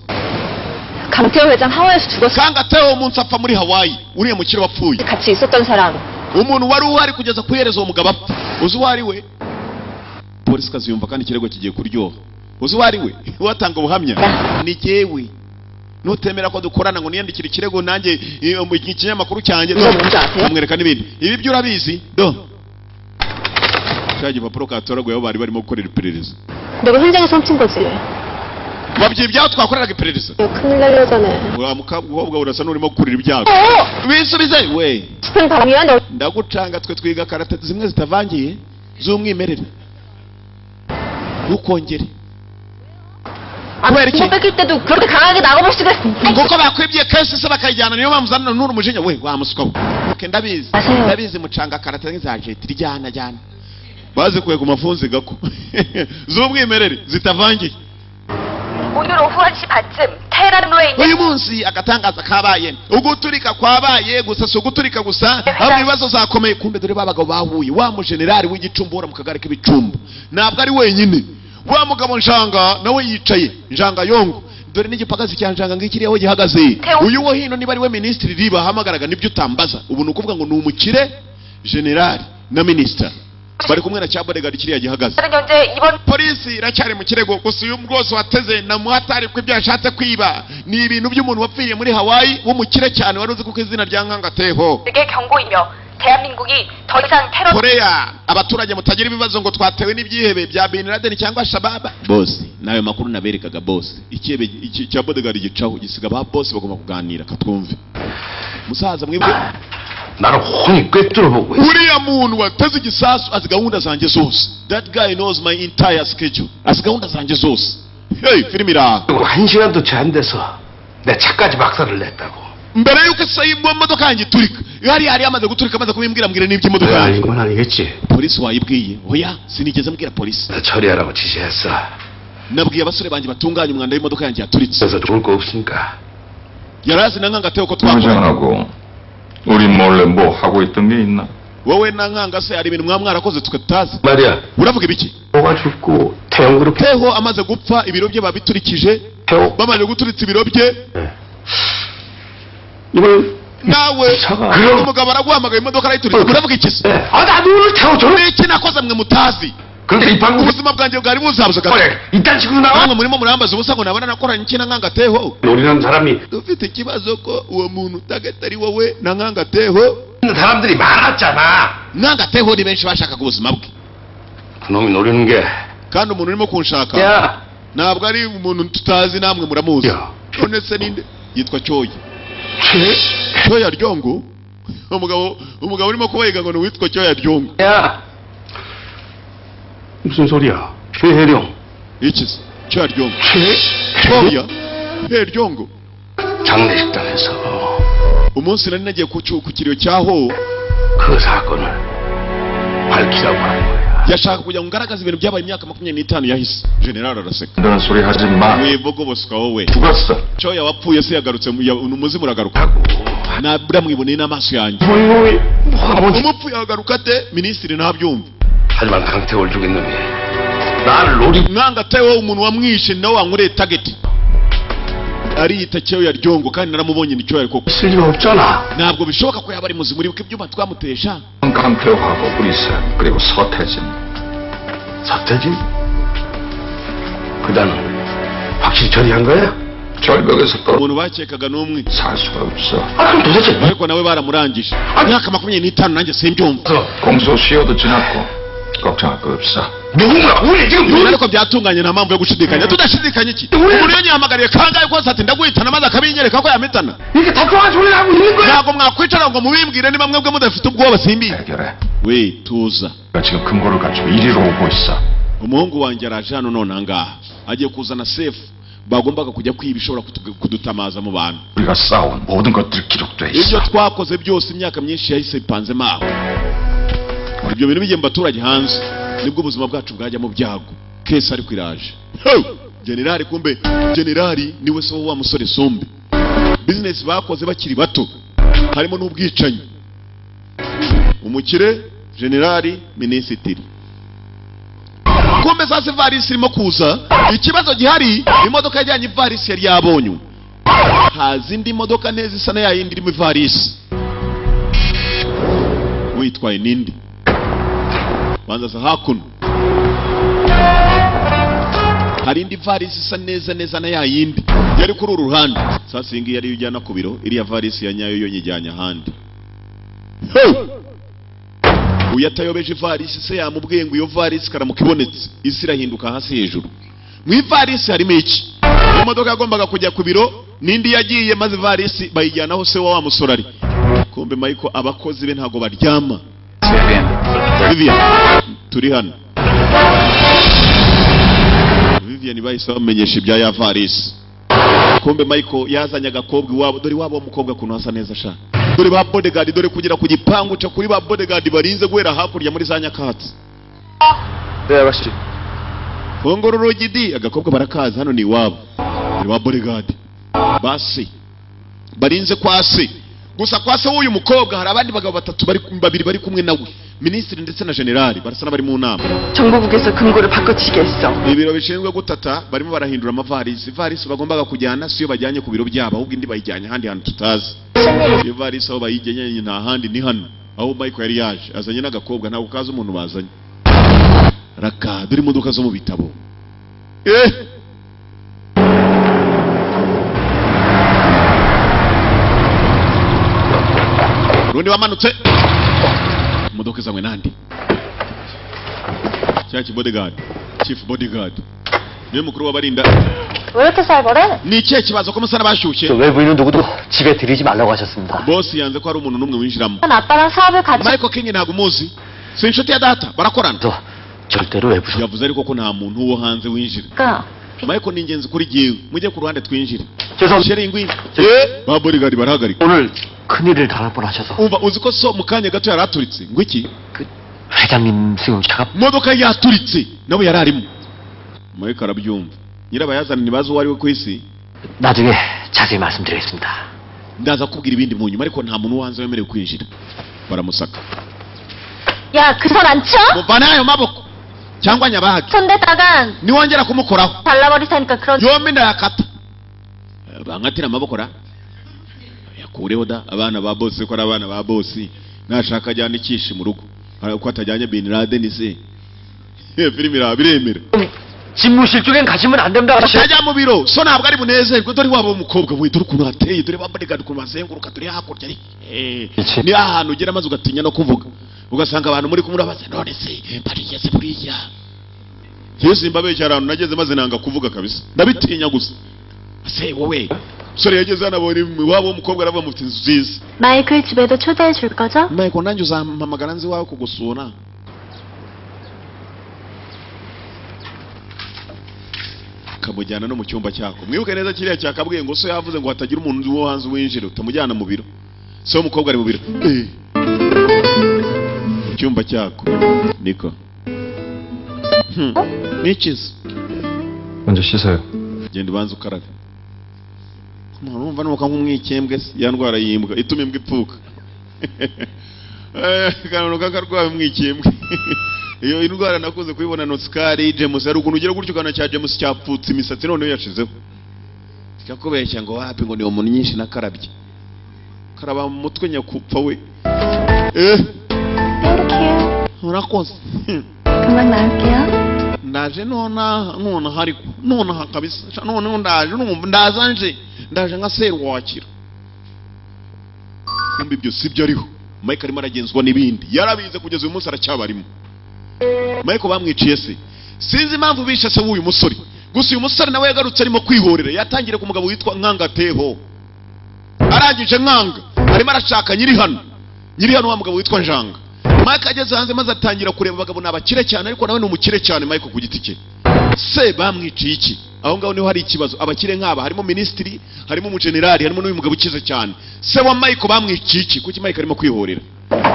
강태호 회장 하와이에서 죽었어. kangateho umunsi apfa muri Hawaii uriya mukire wapfuye 같이 있었던 사람. umuntu wari uhari kugeza ku iherezo uwo mugabo apfa uzi uwo ari we. polisi kazi yumva kandi ikirego kigiye kuryoha. uzi uwo ari we watanga ubuhamya ni jyewe. nutemera ko dukorana ngo niyandikire ikirego nanjye ikinyamakuru cyanjye umwereka n'ibindi ibi byo urabizi do cya gipapuro katoraguyeho bari barimo gukorera iperereza. 내가 현장에서 훔친 거지. babyiye ibyaho twakoreraga iperereza. 큰일 날려잖아. wa mukobwa urasa n'urimo gukurira ibyago. bisubize we 스팸 강의야 너. ndagucanga twe twiga karate zimwe zitavangiye z'umwimerere ntukongere. kubera iki 이거 뺏길 때도 그렇게 강하게 나가볼 수가 있어. nguko bakwibye kese se bakayijyana niyo mpamvu uzana n'uru mujinya we wamusukabo. okay ndabizi ndabizi mucanga karate nk'izaje tirijyana jyana baze kuye ku mafunzi gako z'umwimerere zitavangiye. 오늘 오후 1시 반쯤 테헤란로에 있는 uyu munsi agatangaza kabaye uguturika kwabaye gusa si uguturika gusa hamwe ibibazo zakomeye. kumbe dore babagabo bahuye wa mujenerali w'igicumbura mu kagari k'ibicumbu ntabwo ari wenyine. wa mugabo njanga nawe yicaye njanga yongo dore n'igipagazi cya njanga ngikiriyeho gihagaze. uyu wo hino niba ari we minisitiri riba hamagaraga nibyo utambaza ubu ni ukuvuga ngo ni umukire generali na minisita bari kumwe na cya bodyguard kiriya gihagaze. 다른 현재 이번 Polisi iracyari mu kirego gusa uyu rwose wateze na muhatari ko ibyo yashatse kwiba ni ibintu by'umuntu wapfiriye muri Hawaii w'umukire cyane wari uzi kuko izina rya Nkangateho. 게 경고이며 대한민국이 더 이상 테러 Korea abaturage mutagira ibibazo ngo twatewe n'ibyihebe bya Bin Laden cyangwa Shababa. Boss nayo makuru naberekaga boss ikiyebe iki cya bodyguard gicaho gisiga ba boss bagomba kuganira katwumve. Musaza mwebwe 나를 혼이 꿰뚫어보고 있어. uriya muntu wateze igisasu azi gahunda zanjye zose. That guy knows my entire schedule. Azi gahunda zanjye zose. Hey, filmira. 그리고 1시간도 채 안 돼서 내 차까지 박살을 냈다고. mbere yuko sayi mu modoka yanjye turika yari amaze guturika amaze kubimbwira n'ibyo imodoka yanjye. 아닌 건 아니겠지. Polisi wayibwiye? Oya, sinigeze mbwira polisi. 나 처리하라고 지시했어. Nabwiye abasore banjye batunganya umwanda w'imodoka yanjye yaturitse. 그래서 좋을 거 없으니까. yarazi na Nkangateho ko twakora. 정하고 우리 몰래 뭐 하고 있던 게 있나? wowe na Nkanga se hari ibintu mwarakoze tukatazi. 말이야. uravuga ibiki? 뭐가 죽고 태영 그렇게. Teho amaze gupfa ibiro bye babiturikije. 태호. bamaze guturitsa ibiro bye. 이걸 nawe 그럼- umugabo araguhamagaye imodoka arayituritse. uravuga iki se? 나 눈을 태워 줘. iki nakoze mwe mutazi? 그런데 이 방금 ubuzima bwanjye bwari buzabuza gato. 이딴 식으로 나와? namwe murimo murambaza ubusa ngo nabona nakoranye iki na Nkangateho. 노리는 사람이 ufite ikibazo ko uwo muntu utagata ari wowe na Nkangateho. 있는 사람들이 많았잖아. Nkangateho ni benshi bashakaga ubuzima bwe 그놈이 노리는 게. kandi umuntu urimo kunshaka 야. ntabwo ari umuntu tutazi namwe muramuzi. 야. none se ninde? yitwa Cyoya. 최. Cyoya Ryongo. umugabo urimo kubayiga ngo ni uwitwa Cyoya Ryongo. 야. 무슨 소리야? 최혜령. iki se? Cyoya Ryongo. 최. Cyoya Ryongo. 장례식장에서 umunsi nari nagiye ku kiriyo cyaho 그 사건을 밝히라고 하는 거야. yashaka kugira ngo ngaragaze ibintu byabaye imyaka 25 yahise. General araseka. 그런 소리 하지 마. wivugoboswa wowe. 죽었어. Cyoya wapfuye se yagarutse umuzimu uragaruka. 하고 muramwiboneye n'amaso yanjye. 이놈이 아버지. umupfu yagaruka ate? minisitiri ntabyumva. 하지만 강태호를 죽인 놈이 나를 노리. Nkangateho umuntu wamwishe nawe wankureye target ariyita Cyoya Ryongo kandi naramubonye ni Cyoya koko. 있을 리가 없잖아. ntabwo bishoboka ko yaba ari muzima. uribuka ibyuma twamutesha? 강태호하고 우리사 그리고 서태진. 서태진? 그 단은 확실히 처리한 거야? 절벽에서 떨어 umuntu bakekaga n'umwe 살 수가 없어. 아 그럼 도대체 ariko nawe baramurangije. imyaka 25 nanjye simbyumva. 공소시효도 지났고 걱정할 거 없어. 누군가 우리 지금 Ibintu ariko byatunganye nta mpamvu yo gushidikanya. tudashidikanya iki? umuntu yanyihamagariye kangahe kose ati ndaguhitana maze akabinyereka ko yamitana. 이게 다 좋아한 소리를 하고 있는 거야? ntabwo mwakwicara ngo mubimbwire niba mwebwe mudafite ubwoba simbi. 해결해. we tuza. 내가 지금 금고를 가지고 이리로 오고 있어. umuhungu wanjye araje hano none ahangaha agiye kuzana sefu bagombaga kujya kwiba ishobora kudutamaza mu bantu. 우리가 싸운 모든 것들이 기록돼 ibyo 있어. twakoze byose imyaka myinshi yahise bipanzemo aho. ibyo bintu bigiye mu baturage hanze nibwo ubuzima bwacu bwajya mu byago. kesi ariko iraje. generali kumbe generali niwe se wa musore Sombe. bizinesi bakoze bakiri bato harimo n'ubwicanyi. umukire generali minisitiri. kumbe sasa ivarisi irimo kuza. ikibazo gihari imodoka yajyanye ivarisi yari yabonye. haza indi modoka neza isa na ya yindi irimo ivarisi. witwaye ninde? banza sa hakuno hari indi varisi isa neza na ya yindi yari kuri uru ruhande. sasa iyi ngiyi yari ijyana ku biro. iriya varisi ya nyayo yo nyijyanye ahandi. uyu atayobeje ivarisi se yamubwiye ngo iyo varisi karamuka ibonetse isi irahinduka hasi hejuru. mu ivarisi harimo iki? imodoka yagombaga kujya ku biro n'indi yagiye maze ivarisi bayijyanaho se wa musore ari. kumbe Michael abakozi be ntago baryama. Vivian turi hano. Vivian bahise bamenyesha ibya ya varisi. kumbe Michael yazanye agakobwa iwabo. dore iwabo w'umukobwa kuntu hasa neza sha. dore ba bodyguard dore kugera ku gipangu cyo kuri ba bodyguard barinze guhera hakurya muri za Nyakatsi. 네 아가씨. fungura urugi di. agakobwa barakaza hano ni iwabo. dore ba bodyguard basi barinze kwa se. gusa kwa se w'uyu mukobwa hari abandi bagabo babiri bari kumwe nawe. minisitiri ndetse na generali barasa n'abari mu nama. 정보국에서 금고를 바꿔치게 했어. ibiro bishinzwe gutata barimo barahindura amavarisi. ivarisi bagombaga kujyana siyo bajyanye ku biro byabo ahubwo indi bayijyanye ahandi hantu tutazi. iyo varisi aho bayijyanye nta handi ni hano aho Michael yari yaje azanye n'agakobwa. ntabwo kazi umuntu bazanye. raka dore imodoka zo mu bitabo rundi wamanutse imodoka zamwe nandi cyaki bodyguard chief bodyguard niwe mukuru w'abarinda 왜 이렇게 살벌해? ni ikihe kibazo ko musana bashyushye 외부인은 누구도 집에 들이지 말라고 하셨습니다. boss yanze ko hari umuntu n'umwe winjiramo 아빠랑 사업을 같이 Michael King ntabwo umuzi si inshuti ya data barakorana 또 절대로 외부 yavuze ariko ko nta muntu wo hanze winjira 그러니까 Michael ni ingenzi kuri giwe mujye ku ruhande twinjire 죄송합니다. sheringwi ba bodyguard barahagarika 오늘 큰일을 당할 뻔하셔서 umva uzi ko so mu kanya gato yari aturitse ngo iki 그 회장님 승용차가 imodoka yaturitse nawe yari arimo Michael arabyumva nyirabayazana ntibazi uwo ari we ku isi 나중에 자세히 말씀드리겠습니다. ndaza kubwira ibindi mu nyuma ariko nta muntu wanze wemerewe kwinjira baramusaka 야, 그 손 안 쳐? muvane ayo maboko cyangwa nyabahage 손대다간 niwongera kumukoraho 잘라버릴 테니까 그런 yombi ndayakata bankatira amaboko ra yakureho da abana ba boss ko ari abana ba boss nashaka ajyana ikishi mu rugo ko atajyanye Bin Laden se filimi biremera 집무실 쪽엔 가시면 안 됩니다. ajya mu biro so ntabwo ari bunezerwe dore waba umukobwa we dore ukuntu hateye dore bambariga ukuntu bazenguruka dore hakurya ni ahantu ugera maze ugatinya no kuvuga ugasanga abantu muri kumurabaza none se barigeze buriya Yesu imbabe cyarano nageze maze nanga kuvuga kabisa ndabitinya gusa se wowe sore yageze anabona wabo umukobwa arava mu inzu nziza 마이클 집에도 초대해 줄 거죠? Michael nanjye uzampamagara nzi wawe kugusura kamujyana no mu cyumba cyako mwibuke neza kiriya cyakabwiye ngo so yavuze ngo hatagira umuntu wo hanze winjira utamujyana mu biro so umukobwa ari mu biro icyumba cyako niko nikize 먼저 씻어요. genda ubanza ukarabe urumva nuka nk'umwikembwe se ya ndwara yimbwa ituma imbwa ipfuka kananuka karwaye umwikembwe iyo indwara nakuze kuyibona no skari James ari ukuntu ugira gutyo kana cya James cyapfutse imisatsi none yashizeho cyakubeshya ngo wapi ngo ni umuntu nyinshi nakarabye karaba mu mutwe nyakupfa we Thank you. urakoze 그만 나올게요. ndaje nona hariko nona kabisa none ndaje numva ndaje nka serwakira kumbi ibyo sibyo ariho Michael arimo aragenzwa n'ibindi yarabize kugeza uyu munsi aracyabarimo Michael bamwiciye se sinzi impamvu bishe se w'uyu musore gusa uyu musore nawe yagarutse arimo kwihorera yatangire ku mugabo witwa Nkanga Teho arangije Nkanga arimo arashaka nyiri hano wa mugabo witwa Njanga Michael ageze hanze maze atangira kureba abagabo n'abakire cyane ariko nawe ni umukire cyane Michael ku giti cye se bamwiciye iki aho ngaho niho hari ikibazo abakire nk'aba harimo ministry harimo umugenerali harimo n'uyu mugabo ukize cyane se wa Michael bamwiciye iki kuki Michael arimo kwihorera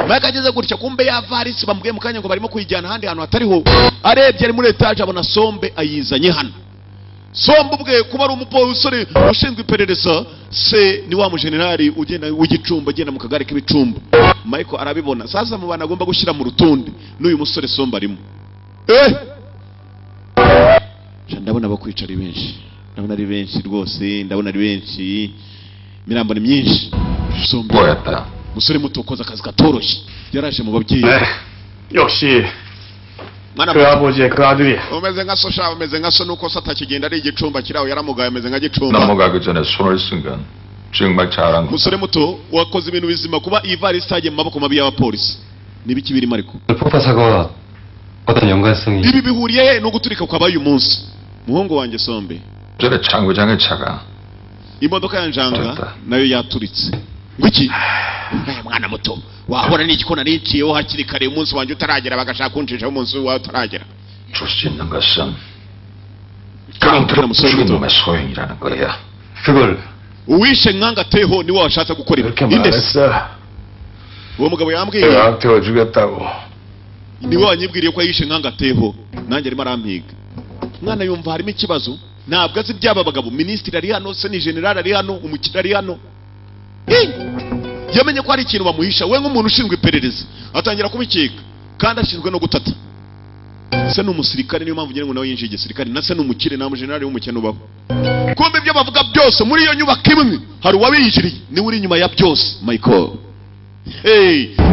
Michael ageze gutya kumbe ya varisi bambwiye mu kanya ngo barimo kuyijyana ahandi hantu hatariho arebye ari muri etage abona Sombe ayizanye hano Sombe ubwe kuba ari umupolisi ushinzwe iperereza se ni wa mugenerali ugenda w'igicumba agenda mu kagare k'ibicumba Michael arabibona sasa mu bana agomba gushyira mu rutonde n'uyu musore Sombe arimo ndabona bakwicara benshi ndabona ari benshi rwose ndabona ari benshi mirambo ni myinshi Sombe 뭐였다. musore muto ukoze akazi katoroshye yaraje mu babyeyi 역시 mwana 그 아버지의 그 아들이 umeze nka so sha umeze nka so nuko so atakigenda ari igicumba kiraho yaramugaye ameze nka gicumba 넘어가기 전에 손을 쓴 건 정말 잘한 거. musore muto wakoze ibintu bizima kuba ivarisi itagiye mu maboko mabi y'abapolisi n'ibiki birimo ariko 폭파 사고와 어떤 연관성이 ibi bihuriye he no guturika kwabaye uyu munsi muhungu wanjye Sombe 전에 장부장의 차가 imodoka ya Njanga Jota. nayo yaturitse ngwiki mwana muto wahora n'iki ko nariciyeho hakiri kare umunsi wanjye utaragera bagashaka kuncishaho umunsi wawe utaragera 줄 수 있는 것은 그럼 깡트로 소용이 죽인 또- 놈의 소용이라는 거야. 그걸 uwishe Nkanga Teho niwe washatse gukora ibi 그렇게 ninde se 말했어. uwo mugabo yambwiye 내가 악태워 주겠다고. niwe wanyibwiriye ko yishe Nkanga Teho nanjye arimo arampiga mwana yumva harimo ikibazo ntabwo azi iby'aba bagabo minisitiri ari hano se ni general ari hano umukire ari hano yamenye ko hari ikintu bamuhisha we nk'umuntu ushinzwe iperereza atangira kubikeka kandi ashinzwe no gutata se ni umusirikare niyo mpamvu ngira ngo nawe yinjiye igisirikare na se ni umukire nta mujenerali w'umukene ubaho kumbe ibyo bavuga byose muri iyo nyubako imwe hari uwabinjiriye niwe uri inyuma ya byose Michael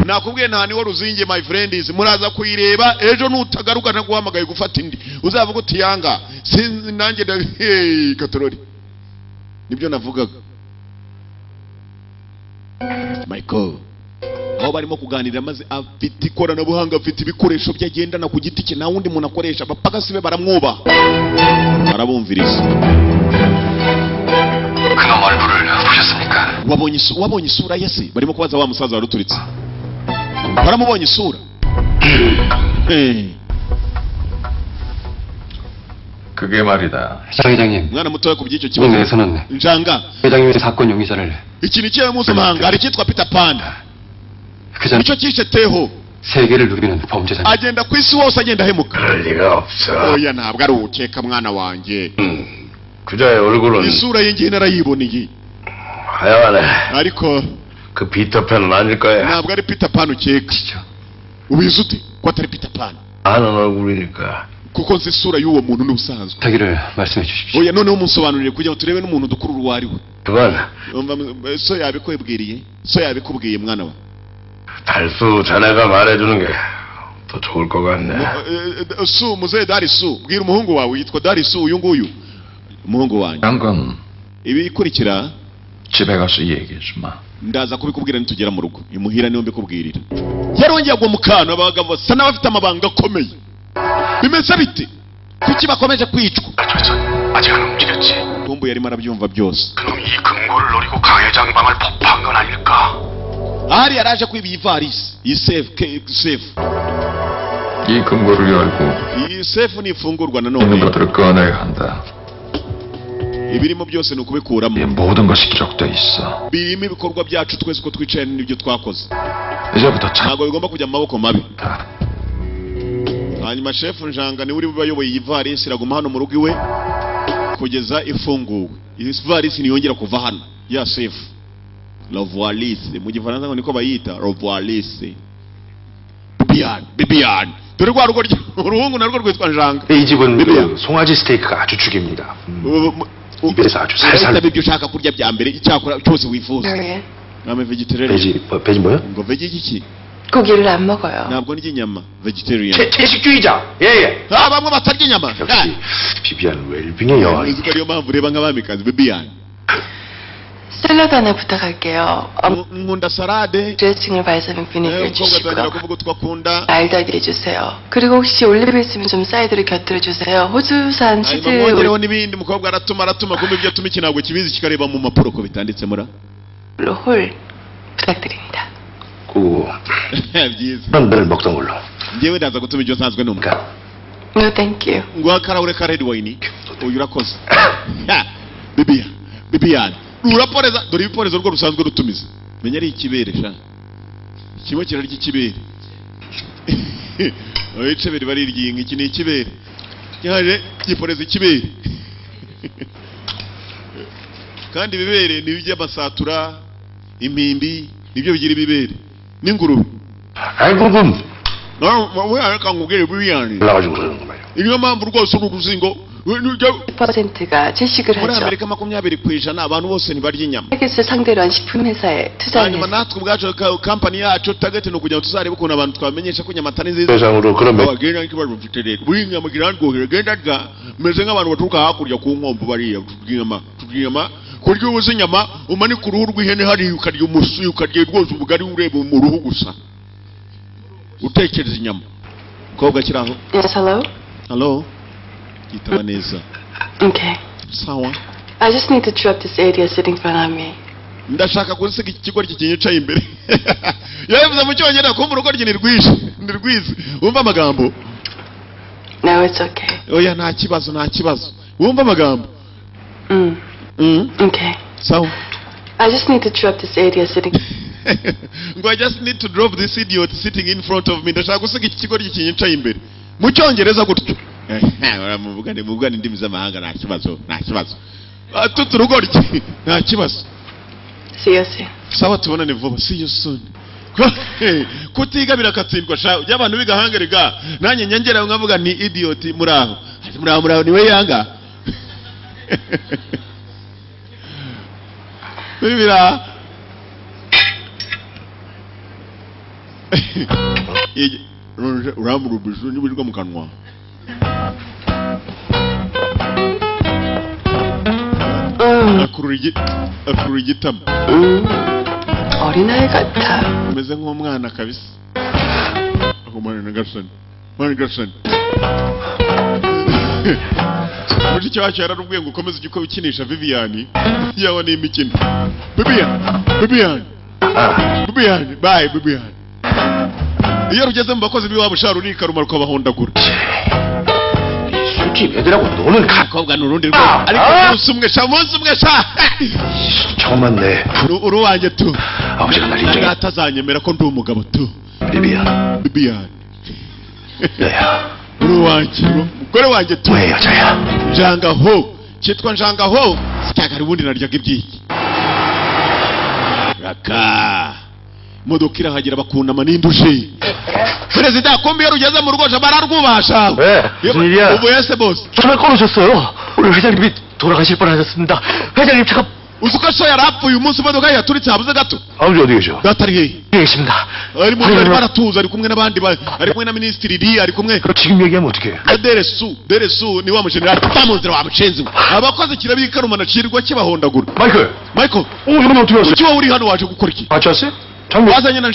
nakubwiye nta niwo ruzinge my friends muraza kuyireba ejo nutagaruka naguhamagaye gufata indi uzavuga uti yanga sinzi nanjye katorori nibyo navugaga Michael aho barimo kuganira maze afite ikoranabuhanga afite ibikoresho byagendana ku giti cye nta wundi muntu akoresha abapagasi be baramwubaha barabumviriza 그놈 얼굴을 보셨습니까? wabonye isura ye se barimo kubaza wa musaza waruturitse baramubonye isura 그게 말이다. 장 회장님, mwana mutoya ku by'icyo 이번 kibazo 내에서는 njanga 회장님이 사건 용의자를 ikintu cyewe mpuzamahanga hari icyitwa Peter Pan 그 전 nicyo cyishe teho 세계를 누비는 범죄자. agenda ku isi hose agenda ahemuka 그럴 리가 없어. oya ntabwo ari ukeka mwana wanjye 그자의 얼굴은 isura ye ngiye narayiboneye 하여간에 ariko 그 피터팬은 아닐 거야. ntabwo ari Peter Pan ukeka ubizi ute ko atari Peter Pan 아는 얼굴이니까. kuko nzi isura y'uwo muntu n'ubusanzwe 타기를 말씀해 주십시오. oya noneho munsobanurire kugira ngo turebe n'umuntu dukurura uwo ari we 그건 so yabikubwiriye so yabikubwiye mwana wa 달수 자네가 말해주는 게 더 좋을 것 같네. su muzehe Darisu bwira umuhungu wawe yitwa Darisu uyu nguyu umuhungu wanjye 양건 ibikurikira 집에 가서 얘기해 주마. ndaza kubikubwira nitugera mu rugo imuhira niyo mbikubwirira yarongeye agwa mu kantu abagabo basa n'abafite amabanga akomeye bimeze bite kuki bakomeje kwicwa 아직 안 움직였지. kumbu yarimo arabyumva byose 그놈이 이 금고를 노리고 강 회장방을 폭파한 건 아닐까? ahari yaraje kwiba iyi varisi iyi sefu 이 금고를 열고 iyi sefu nifungurwa 있는 nanone 것들을 꺼내야 한다. ibirimo byose ni 이 ukubikuramo 모든 것이 기록돼 있어. birimo ibikorwa byacu twese uko twicaye n'ibyo twakoze 이제부터 참. ntabwo bigomba kujya mu maboko mabi 다. hanyuma shefu njanga niwe uri bayoboye iyi varisi iraguma hano mu rugo iwe kugeza ifunguwe iyi varisi ntiyongera kuva hano ya sefu la voilise mu gifaransa ngo niko bayita la voilise bibian dore rwa rugo uruhungu narwo rwitwa njanga 이 집은 비비안. 그 송아지 스테이크가 아주 죽입니다. 입에서 아주 살살 살살. ibyo ushaka kurya bya mbere icyakora cyose wifuza 네. name vegetarian 돼지 뭐요? ngo vege iki 고기를 안 먹어요. ntabwo ndya inyama vegetarian 채식주의자. 예예. bamwe batarya inyama 역시 비비안 웰빙의 여왕이. uzi ko ariyo mpamvu ureba nk'abamikazi bibian 샐러드 하나 부탁할게요. nkunda salade 드레싱을 발사믹 비니गर umukobwa atangira 주시고요. kuvuga utwo akunda 알더기 해주세요. 그리고 혹시 올리브 있으면 좀 사이드로 곁들여 주세요. 호주산 치즈 hanyuma mwongereho n'ibindi umukobwa aratuma kumva ibyo atuma ikinagwe kibizi kikareba mu mpapuro ko bitanditse mura 올리브로 홀 부탁드립니다. 그 byiza 그런 데를 먹던 걸로. njyewe ndaza gutuma ibyo nsanzwe numva No, thank you. nguha akarahure ka red wine uyu urakoze bibian ruraporeza dore ibiporezo rwo rusanzwe rutumiza menya ari ikibere sha kimwe kirarya ikibere oya icebere bari iryinga iki ni ikibere cyaje giporeza ikibere kandi ibibere ni iby'amasatura impimbi nibyo bigira ibibere n'ingurube 아이고 그럼 we areka nkubwire biriyan 올라가지고 그러는 거 말이야. niyo mpamvu rwose uru ruzingo 10%가 채식을 muri 하죠. amerika 20% abantu bose ntibarya inyama 타겟을 상대로 한 식품회사에 hanyuma 투자해요. natwe ubwacu kampani yacu target ni ukugira ngo tuzarebe ukuntu abantu twamenyesha ko inyama atari nziza 세상으로 그런 몇 wagenda n'ikibazo mfite rero buri nyama gira rwohera genda rya meze nk'abantu baturuka hakurya ku nkombo bariya turya inyama kurya ubuze inyama umanika uruhu rw'ihene hariya ukarya umusi ukarya rwose ubugari ureba mu ruhu gusa utekereza inyama umukobwa akiri aho Yes, hello? halo yitaba neza Okay. sawa I just need to drop this area sitting in front of me. ndashaka gusiga iki kigo kinyicaye imbere yavuze mu cyongereza kumva urugo rye ni rwize wumva amagambo No, it's okay. oya nta kibazo wumva amagambo Okay. sawa I just need to drop this area sitting. ngo I just need to drop this idiot sitting in front of me ndashaka gusiga iki kigo kinyicaye imbere mu cyongereza gutyo muvugane indimi z'amahanga nta kibazo tutu urugo rye nta kibazo See you soon. sawa tubonane vuba see you soon kutiga birakatsindwa sha y'abantu bigahanga rega nanjye nyangera nkavuga ni idiot muraho niwe yanga bibira uramurubije n'ibirwa mu kanwa. akurura igitama. 어린아이 같아. umeze nk'umwana kabisa. Mwana Nyagasani. Mushiki wacu yararubwiye ngo ukomeze ujye ukinisha Vivian yawe ni imikino. Vivian. Bye Vivian. Iyo rugeze mu bakozi biwabo sharu ni karumara ko bahondagura. 솔직히 애들하고 노는 kakobwa nurundi rwo. Ariko musumwe sha. 정말 내 uru wanjye tu. 아버지가 날 인정해. atazanyemera ko ndi umugabo tu. 비비안. 내야. uru wanjye umugore wanjye tu. 왜 여자야? Njangaho. Cyitwa Njangaho. Sikagara ubundi naryaga ibyiki. Raka. Modoka irahagera bakunama n'induje. Perezida kombi yarugeze mu rugo bararwubasha. 왜? 무슨 일이야? ubu yese boss. 정말 꺼내셨어요. 우리 회장님이 돌아가실 뻔하셨습니다. 회장님 제가 uzuka so yarapfuye umunsi imodoka yaturitse habuze gato. 아버지 어디 계셔? datari he. 여기 계십니다. ari mu bari baratuza ari kumwe n'abandi ari kumwe na ministry ri ari kumwe. 그럼 지금 얘기하면 어떡해? Deresu ni wa mujenerali tamunzira wa mushenzi. Abakoze kirabika rumana cirirwa kibahondagura. Michael. 이러면 어떻게 왔어? Kiwa uri hano waje gukora iki? 같이 왔어요? wazanye na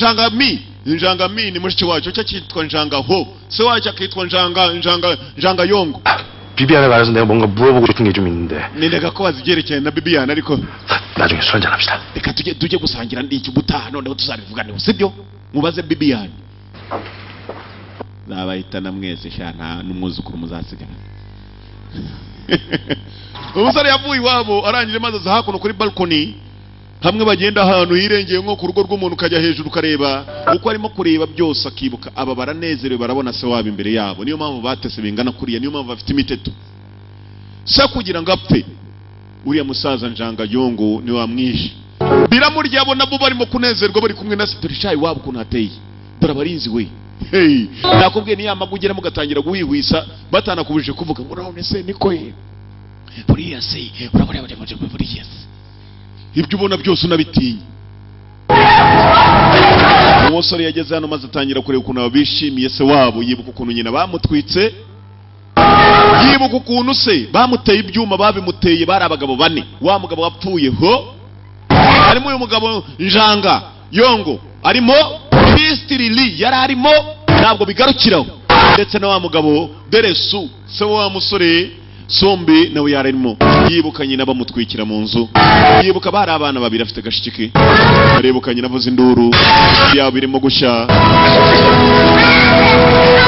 Njangami ni mushiki wacu cyo cyitwa Njangaho. Se wacu akitwa Njanga Yongo. 비비안에 관해서 내가 뭔가 물어보고 싶은 게 좀 있는데. Nendaga ko bazibyerekeye na Bibiana ariko 나중에 술 한잔 합시다. reka tujye gusangira ndi ikibutaha noneho tuzabivugane sibyo? Mubaze Bibiana. Zabayitana mwese shana n'umwuzukuru muzasigana. Umusore yavuye iwabo arangije maze hakuno kuri balcony. Hamwe bagenda ahantu hirengeye nko ku rugo rw'umuntu kajya hejuru kareba uko arimo kureba byose akibuka aba baranezerewe barabona se wabo imbere yabo. Niyo mpamvu batese bingana kuriya, niyo mpamvu bafite imiteto. Se kugira ngo apfe uriya musaza Njanga Yongo ni wamwishe. Biramurya abo nabo barimo kunezerwa bari kumwe na Sitorishayi wabo kuntu hateye. Dore abarinzi we. Hey, nakubwiye ni yamagugera mugatangira guhihwisa batanakubuje kuvuga ngo none se niko ye. Buriya se urabona buriya se. Ibyo ubona byose unabitinya. Umusore yageze hano maze atangira kureba ukuntu abishimiye se wabo, yibuka ukuntu nyina bamutwitse, yibuka ukuntu se bamuteye ibyuma babimuteye bari abagabo bane. Wa mugabo wapfuye ho harimo uyu mugabo Njanga Yongo, arimo Ministry Lee yari arimo, ntabwo bigarukiraho, ndetse na wa mugabo Deresu se wa musore Sombe nawe yarimo. Yibuka nyina bamutwikira mu nzu, yibuka bari abana babiri afite gashiki, arebuka nyina avuza induru yabo birimo gushya,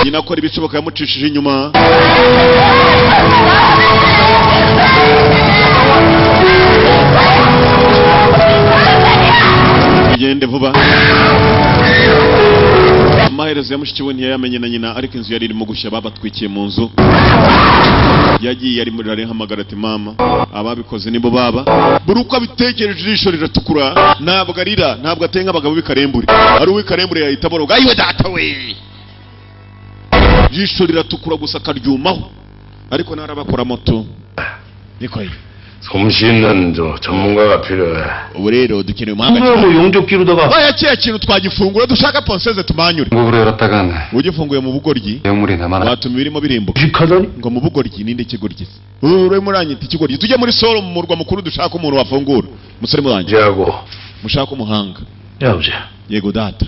nyina akora ibishoboka yamucishije inyuma. Igende vuba. Amaherezo ya mushiki we ntiyamenye na nyina, ariko inzu yari irimo gushya babatwikiye mu nzu. Yagiye ari muri hamagara ati mama ababikoze nibo baba. Buri uko abitekereje ijisho riratukura, ntabwo arira, ntabwo ateye nk'abagabo b'ikarembure. Ari uw'ikarembure yahita boroga ayiwe data we. Ijisho riratukura gusa akaryumaho, ariko narabakora moto niko ye. 솜씨 있는 전문가가 필요해. ubu rero dukeneye umuhanga 뭐 용접 기르다가 oya kiya kintu twagifungura dushaka ponseze tumanyure. 목으로 열었다간 ugifunguye mu bugoryi 내용물이 남아나. watuma birimo birimbuka 무식하다니? ngo mu bugoryi ninde ikigoryi se? ure muranyita ikigoryi. Tujye muri solo mu murwa mukuru dushaka umuntu wafungura. Musore murangiye 이제하고 mushaka umuhanga. 야 아버지 Yego data.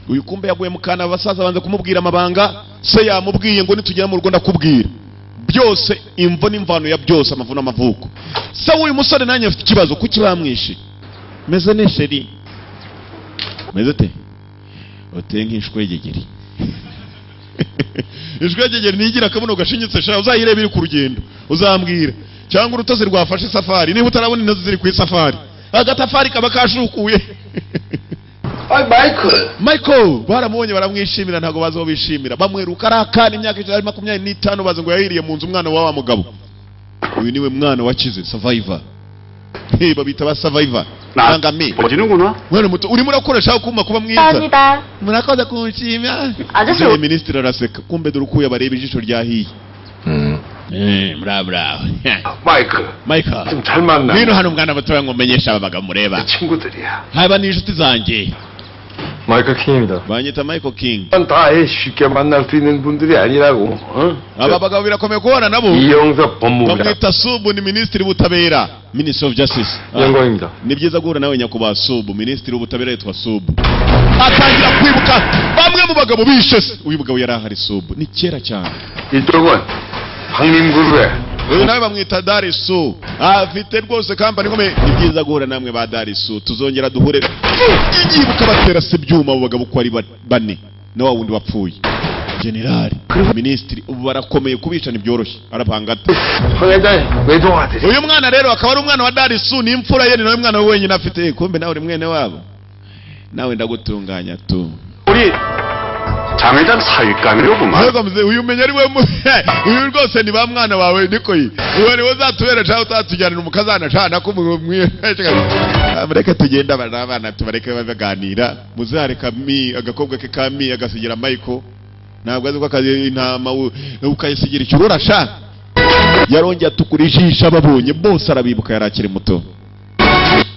Uyu kumbe yaguye mukana abasaza banze kumubwira amabanga, se yamubwiye ngo nitugera mu Rwanda kubwira byose, imvo n'imvano ya byose, amavu n'amavuko. Se uyu musore nanye afite ikibazo kuki bamwishe. Meze nesheri meze te oteye nk'ishwegegeri. Ishwegegeri nigira akabuno gashinyitse sha, uzayirebe iri ku rugendo uzambwira, cyangwa urutozi rwafashe safari niba utarabona intozi ziri ku safari, agatafari kaba kashukuye. Michael baramubonye baramwishimira, ntago bazo bishimira, bamweruka arakana imyaka 25 bazo ngo yahiriye mu nzu umwana wa mugabo. Uyu niwe mwana wakize survivor. babita ba survivor. Nangame 어디는구나? mwana muto urimo urakoresha kuma kuba mwiza. 감사합니다. Murakoze kunshimya. 아저씨 Ministre araseka, kumbe dore ukuye bareba ijisho ryahiye. bravo. 마이크. Michael. 좀 잘 만나. ngwino hano mwana mutoya ngo menyesha aba bagabo mureba. 친구들이야. Haba ni inshuti zanjye. 마이클 킹입니다. Banyita Michael King. 다 쉽게 만날 수 있는 분들이 아니라고. Aba bagabo birakomeye kubona nabo. 이영석 법무부장. bamwita Subu ni minisitiri w'ubutabera, Minister of Justice. 영광입니다. Ni byiza guhura nawe nyakubahwa Subu, minisitiri w'ubutabera yitwa Subu. Atangira kwibuka bamwe mu bagabo bishe se. Uyu mugabo yari ahari Subu, ni kera cyane. 이쪽은 황림그룹에. Uyu nawe bamwita Darisu, afite rwose kampani ikomeye. Ni byiza guhura namwe ba Darisu, tuzongera duhure. Igibuka batera se byuma abo bagabo ko ari bane na wa wundi wapfuye. Generali, minisitiri, ubu barakomeye kubica ntibyoroshye, arapanga ate. 황 회장의 외동아들이. Uyu mwana rero akaba ari umwana wa Darisu, ni imfura ye, ni nawe mwana we wenyine afite. Kumbe nawe uri mwene wabo, nawe ndagutunganya tu. 우리 장 회장 사윗감이로구만. Ahubwo mzee uyu menya ari we uyu rwose ni ba mwana wawe niko yi. Uwo ni uzatubera cyangwa utatujyanira umukazana cyana ko mureke tugenda abana tubareke baganira. Muzareka agakobwa ke kami agasigira Michael. Ntabwo azi ko akazi intama ukayisigira ikirura sha. Yarongeye atukurijisha babonye bose arabibuka yarakiri muto.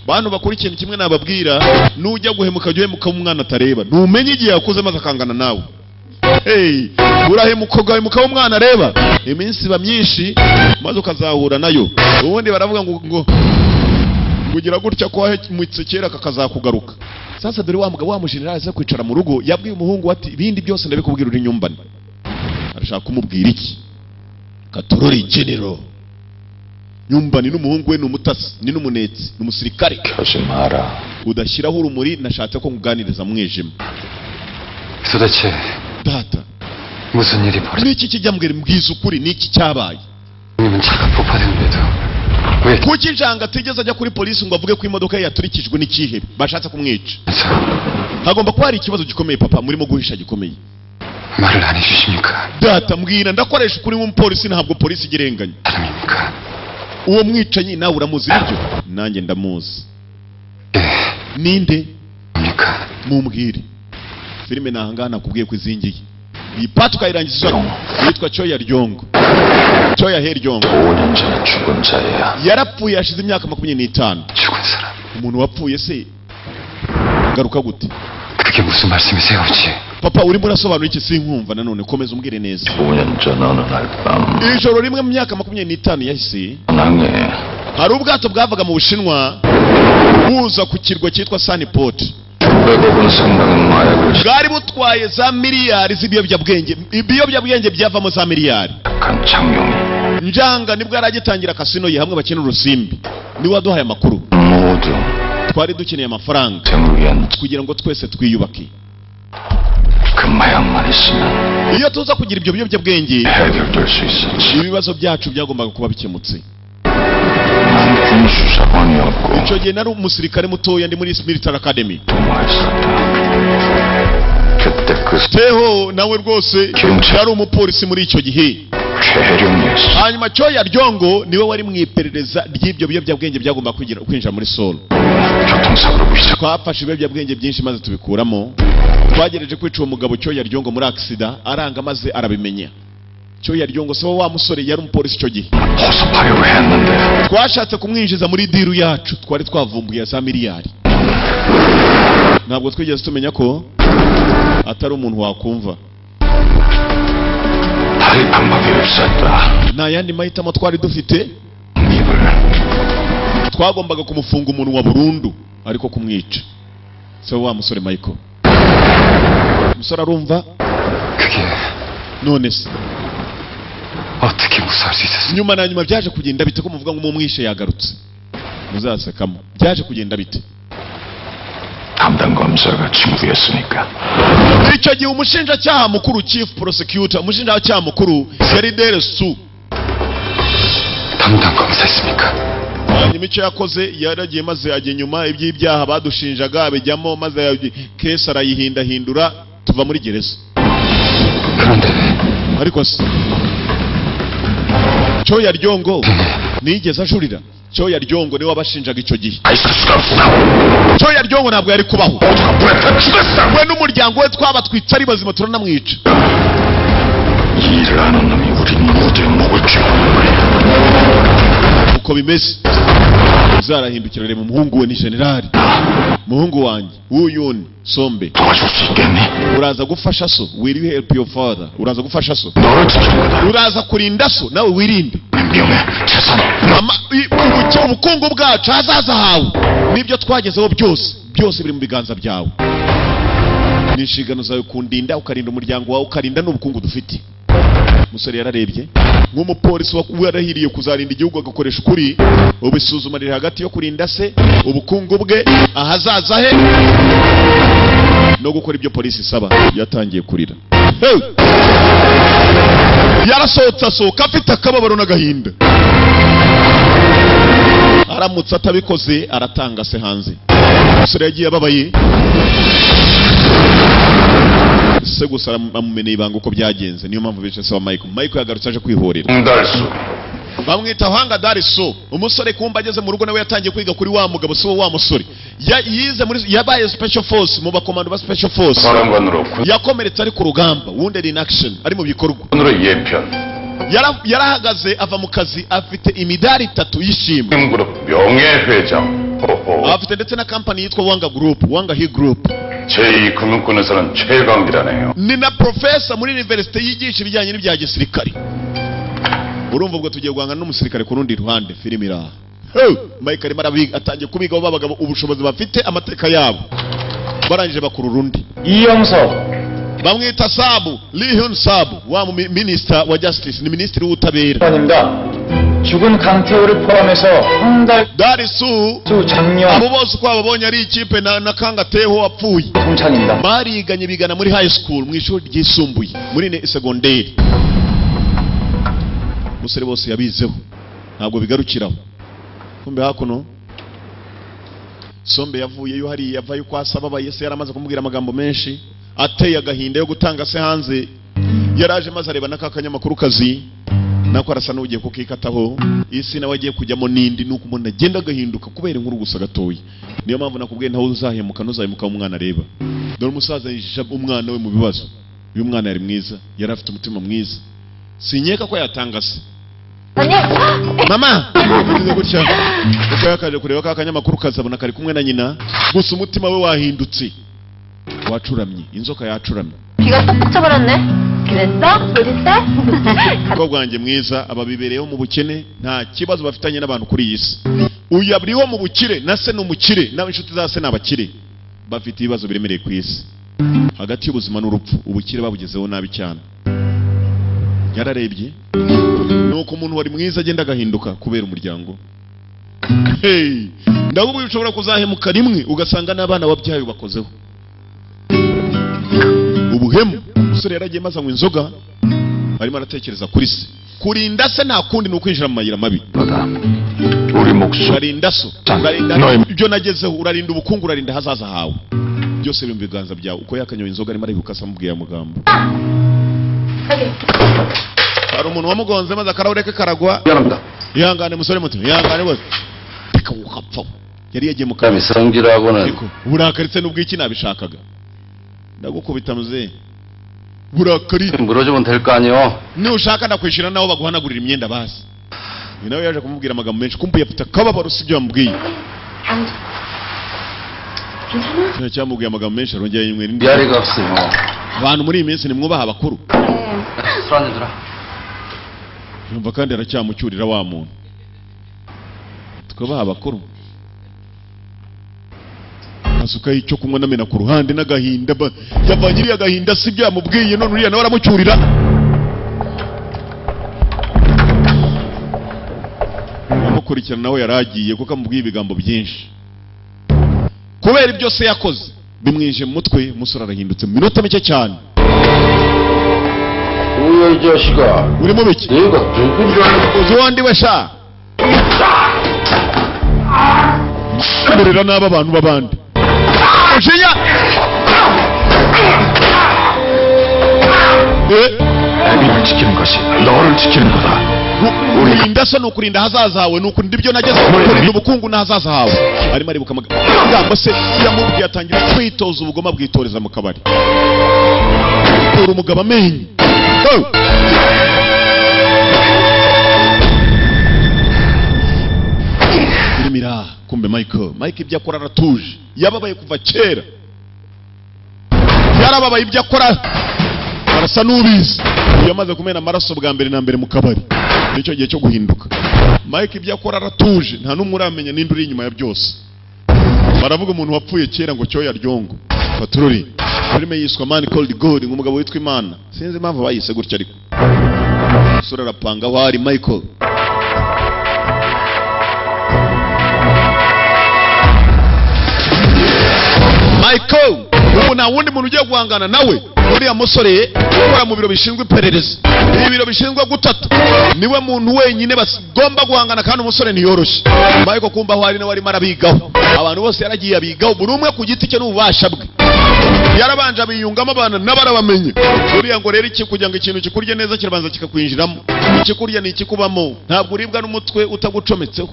Bantu bakora ikintu kimwe nababwira, nujya guhemuka jye muka umwana atareba. Numenye igihe yakuze maze akangana nawe. Hey, urahemuka umwana areba. Iminsi ba myinshi maze ukazahura nayo. Ubundi baravuga ngo kugira gutya ko wahemutse kera kakazakugaruka. Sasa dore wa mugabo wa mujenerali aza kwicara mu rugo, yabwiye umuhungu ati ibindi byose ndabikubwira uri nyumbani. Arashaka kumubwira iki? Katorori General. Nyumbani n'umuhungu we n'umutasi, ni n'umunetsi, n'umusirikare. 거짓말아. Udashyiraho urumuri, nashatse ko nguganiriza mwijima. 도대체 Data, 무슨 일이 벌어졌? niki kijya mbwira mbwiza ukuri niki cyabaye? 님은 차가 폭파되는데도 왜 Kuki njanga atigeze ajya kuri polisi ngo avuge ko imodoka ye yaturikijwe n'ikihebe bashatse kumwica? Hagomba kuba hari ikibazo gikomeye papa, murimo guhisha gikomeye. 말을 안 해주십니까? Data, mbwira ndakoresha ukuri nk'umupolisi, ntabwo polisi igirenganya. 사람입니까? Uwo mwicanyi nawe uramuzi ibyo? Nanjye ndamuzi. 예, Ninde? 뭡니까? Mumbwire. Filime nahangana nakubwiye ko izingiye. Iyi part ukayirangiza yitwa Choya Ryongo. Choya He Ryongo. 5년 전에 죽은 자야. Yarapfuye hashize imyaka 25. 죽은 사람. Umuntu wapfuye se garuka gute? 그게 무슨 말씀이세요, 아버지? Papa, urimo urasobanura iki sinkumva nanone, komeza umbwire neza. 5년 전 어느 날 밤. Ijoro rimwe mu myaka 25 yahise, nange hari ubwato bwavaga mu Bushinwa buza ku kirwa cyitwa Sunnyport. 외국은 상당한 마약을 Bwari butwaye za miliyari z'ibiyobyabwenge. Ibiyobyabwenge byavamo za miliyari. 시작한 장용이 Njanga nibwo yaragitangira kasino ye hamwe bakina urusimbi. Ni waduhaye amakuru. 모두 Twari dukeneye amafaranga 재물위한 kugira ngo twese twiyubake. 그 마약만 있으면 Iyo tuza kugira ibyo biyobyabwenge, 해결될 수 있었지. ibibazo byacu byagombaga kuba bikemutse. 난 군수사관이었고 Icyo gihe nari umusirikare mutoya, ndi muri Military Academy. 도마했었다. 그때 그 Teho nawe rwose yari umupolisi muri icyo gihe. 최혜령이었어. Hanyuma Choya Ryongo niwe wari mu iperereza ry'ibyo biyobyabwenge byagomba kwinjira muri Seoul. 교통사고로 부시작. Twafashe ibiyobyabwenge byinshi maze tubikuramo. Twagerageje kwica uwo mugabo Choya Ryongo muri accident, aranga maze arabimenya. Choya Ryongo se wa musore yari umupolisi icyo gihe. 호소하려고 했는데 Twashatse kumwinjiza muri diru yacu, twari twavumbuye za miliyari. Ntabwo twigeze tumenya ko atari umuntu wakumva. 다른 방법이 없었다. Nta yandi mahitamo twari dufite, 입을 twagombaga kumufunga umuntu wa burundu ariko kumwica. Se wa musore Michael. Musore arumva? 그게 None se 어떻게 무사할 수 있었습니까? nyuma na nyuma byaje kugenda bite ko muvuga ngo umumwishe yagarutse? Muzasekamo. Byaje kugenda bite? 담당 검사가 친구였으니까. Icyo gihe umushinjacyaha mukuru, chief prosecutor, umushinjacyaha mukuru yari Deresu. 담당 검사였습니까? Hanyuma icyo yakoze yaragiye maze ajya inyuma iby'ibyaha badushinjaga abijyamo maze kesi arayihindahindura tuva muri gereza. 그런데 Ariko se Choya Ryongo nigeze ajurira? Choya Ryongo niwe wabashinjaga icyo gihe. 있을 수가 없어. Choya Ryongo ntabwo yari kubaho. 모두가 불에 다 죽었어. We n'umuryango we twaba twitse ari bazima turanamwica. 이 일을 아는 놈이 우리 모두의 목을 쥐고 그래. uko bimeze uzarahindukira reba umuhungu we ni generali muhungu wanjye uyuni sombe 도와줄 수 있겠니? uraza gufasha so will you help your father uraza gufasha so 너를 지키는 거다. uraza kurinda so nawe wirinde 명예, 재산, ubukungu bwacu hazaza hawe nibyo twagezeho byose biri mu biganza byawe ni inshingano zawe kundinda ukarinda umuryango wawe ukarinda n'ubukungu dufite umusore yararebye nk'umupolisi warahiriye kuzarinda igihugu agakoresha ukuri ubisuzuma riri hagati yo kurinda se ubukungu bwe ahazaza he no gukora ibyo polisi isaba yatangiye kurira yarasohotse asohoka afite akababaro n'agahinda aramutse atabikoze aratanga se hanze umusore yagiye ababaye se gusa amumeneye ibanga uko byagenze niyo mpamvu bice se wa Michael yagarutse aje kwihorera Darso bamwita Hanga Dariso umusore kumba ageze mu rugo nawe yatangiye kwiga kuri wa mugabo se wa musore yize muri yabaye special force mu bakomando ba special force 사령관으로 yakomeretse ari ku rugamba wounded in action ari mu bikorwa 군으로 예편 yarahagaze ava mu kazi afite imidari 3 yishimwe 그룹 명예회장 afite ndetse na company yitwa Wanga Hill Group 제2금융권에서는 최강이라네요. ni na professor muri university yigisha ibijyanye n'ibya gisirikare urumva ubwo tugiye guhangana n'umusirikare ku rundi ruhande filimi iraha Michael Marabiga atangiye kubigaho babagabo ubushobozi bafite amateka yabo barangije bakuru rundi 이영석 bamwita Sabu Lee Hyun Sabu wa minister wa justice ni ministry w'ubutabera 입니다. 죽은 강태호를 포함해서 한달 Darisu 작년 abo bose uko babonye ari ikipe na Kangateho wapfuye 동창입니다. bariganye bigana muri high school mu ishuri ryisumbuye muri segonderi musore bose yabizeho ntabwo bigarukiraho kumbe hakuno Sombe yavuyeyo hariya yavayo kwa Sababaye se yaramaze kumubwira amagambo menshi ateye agahinda yo gutanga se hanze yaraje maze areba n'akakanyamakuru kazi nako arasa n'ugiye kukikataho isi nawe agiye kujyamo nindi nuko umuntu agenda agahinduka kubera inkuru gusa gatoya niyo mpamvu nakubwiye ntaho uzahemuka nuzahemuka umwana areba dore umusaza yishisha umwana we mu bibazo uyu mwana yari mwiza yari afite umutima mwiza sinyeka ko yatanga se mama bivuze gutya uko yakaje kureba kakanyamakuru kazabona kari kumwe na nyina gusa umutima we wahindutse wacuramye inzoka yacuramye 귀가 딱 붙여버렸네. 그랬어? 우리 ko bwanjye mwiza ababibereyeho mu bukene nta kibazo bafitanye n'abantu kuri iyi si uyu abiriho mu bukire na se n'umukire n'ab'inshuti za se n'abakire bafite ibibazo biremereye ku isi hagati y'ubuzima n'urupfu ubukire babugezeho nabi cyane yararebye nuko umuntu wari mwiza agenda agahinduka kubera umuryango ndabwo ushobora kuzahemuka rimwe ugasanga n'abana wabyaye bakozeho ubuhemu umusore yaragiye maze anywa inzoga arimo aratekereza kuri se kurinda se nta kundi ni ukwinjira mu mayira mabi 우리 목숨 urarinda so urarinda ibyo nagezeho urarinda ubukungu urarinda hazaza hawe byose biri mu biganza byawe uko yakanyoye inzoga arimo arihuka amubwiye amagambo hari umuntu wamugonze maze akarahure ke karagwa 미안합니다. ihangane musore muto ihangane bose reka ukapfa yari yagiye mu kazi 성질하고는 ariko burakaritse n'ubwo iki nabishakaga ndagukubita muze burakari 물어주면 될 거 아니요. nushaka ndakwishira naho baguhanagurira imyenda basi ni nawe yaje kumubwira amagambo menshi kumbuye afite akababaro sibyo yamubwiye 괜찮아? cyamubwiye amagambo menshi arongera yimwe n'indi 미아리가 없어요. abantu muri iyi minsi nimwubaha abakuru 술 한잔 주라. yumva kandi aracyamucyurira wa muntu tukabaha abakuru asukaho icyo kunywa n'amena ku ruhande n'agahinda yavangiriye agahinda sibyo yamubwiye none uriya nawe aramucyurira amukurikirana nawe yaragiye kuko amubwiye ibigambo byinshi kubera ibyo se yakoze bimwije mu mutwe umusore arahindutse mu minota mike cyane 뭐야 이 자식아. uri mu biki 내가 누군 줄 알고 uzi uwo ndi we sha murira n'aba bantu b'abandi ujinya 애비를 지키는 것이 너를 지키는 거다. kurinda se ni ukurinda ahazaza hawe ni ukurinda ibyo nageze kurinda ubukungu n'ahazaza hawe arimo aribuka amagambo se yamubwiye atangira kwitoza ubugoma bwitoreza mu kabari uri umugabo amenye kumbe Mike ibyo akora aratuje, yababaye kuva kera, yarababaye ibyo akora arasa n'ubizi. Yamaze kumena amaraso bwa mbere na mbere mu kabari, nicyo gihe cyo guhinduka. Mike ibyo akora aratuje, nta n'umwe uramenya ninde uri inyuma ya byose. Baravuga umuntu wapfuye kera ngo cyo yaryongo. Patroli filime yiswa Man Called God, ngumugabo witwa Imana, sinzi impamvu bayise gutya ariko sura rapanga wari Michael. Ubu nta wundi muntu ugiye guhangana nawe, uriya musore ukora mu biro bishinzwe iperereza, ibi biro bishinzwe gutata, niwe muntu wenyine bagomba guhangana, kandi umusore ntiyoroshye. Michael kumba aho ari nawe arimo arabigaho, abantu bose yaragiye abigaho, buri umwe ku giti cye n'ububasha bwe, yarabanje abiyungamo abantu n'abarabamenye. Uriya ngo rero iki kugira ngo ikintu kikurye neza kirabanza kikakwinjiramo, ikikurya ni ikikubamo. Ntabwo uribwa n'umutwe utagucometseho,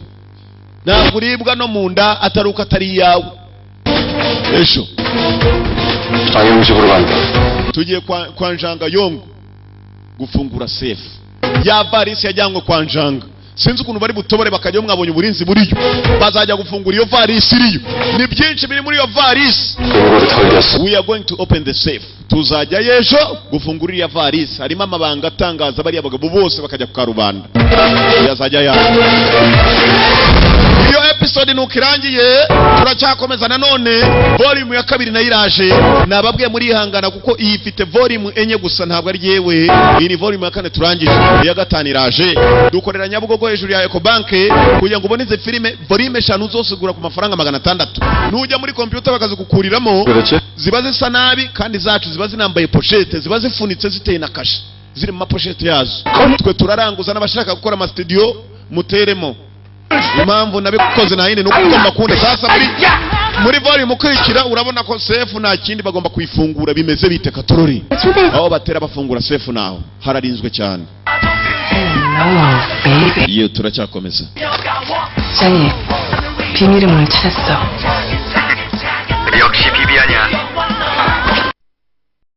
ntabwo uribwa no mu nda ataruka atari yawe. Esho tugiye kwa Njanga Yongo gufungura safe ya varisi yajyanywe kwa Njanga. Sinzi ukuntu bari butobore bakajya mwabonye uburinzi buriyo, bazajya gufungura iyo varisi iriyo. Ni byinshi biri muri iyo varisi. We are going to open the safe. Tuzajya yejo gufungura iyo varisi, harimo amabanga atangaza bari abagabo bose bakajya ku karubanda. Yazajya ya iyo episode nukirangiye, turacyakomeza nanone volume ya kabiri na iraje. Nababwiye muri ihangana kuko iyi ifite volume enye gusa, ntabwo ari yewe. Iyi ni volume ya 4 turangije, iya gatanu iraje. Dukorera Nyabugogo hejuru ya Ecobank kugira ngo ubone izi filime volume 5 zose gura ku mafaranga 600. Nujya muri computer bakazikukuriramo, ziba zisa nabi kandi zacu ziba zinambaye pochette, ziba zifunitse ziteye na kashe, ziri mu mapochette yazo. Twe turaranguza n'abashaka gukora ama studio muteremo. Impamvu nabikoze na yindi nuko ugomba kunde. Sasa muri volume ukurikira urabona ko safe nta kindi bagomba kuyifungura, bimeze bite Katorori, aho batera bafungura safe naho hararinzwe cyane. Iyo turacyakomeza. 장이 비밀의 문을 찾았어. 역시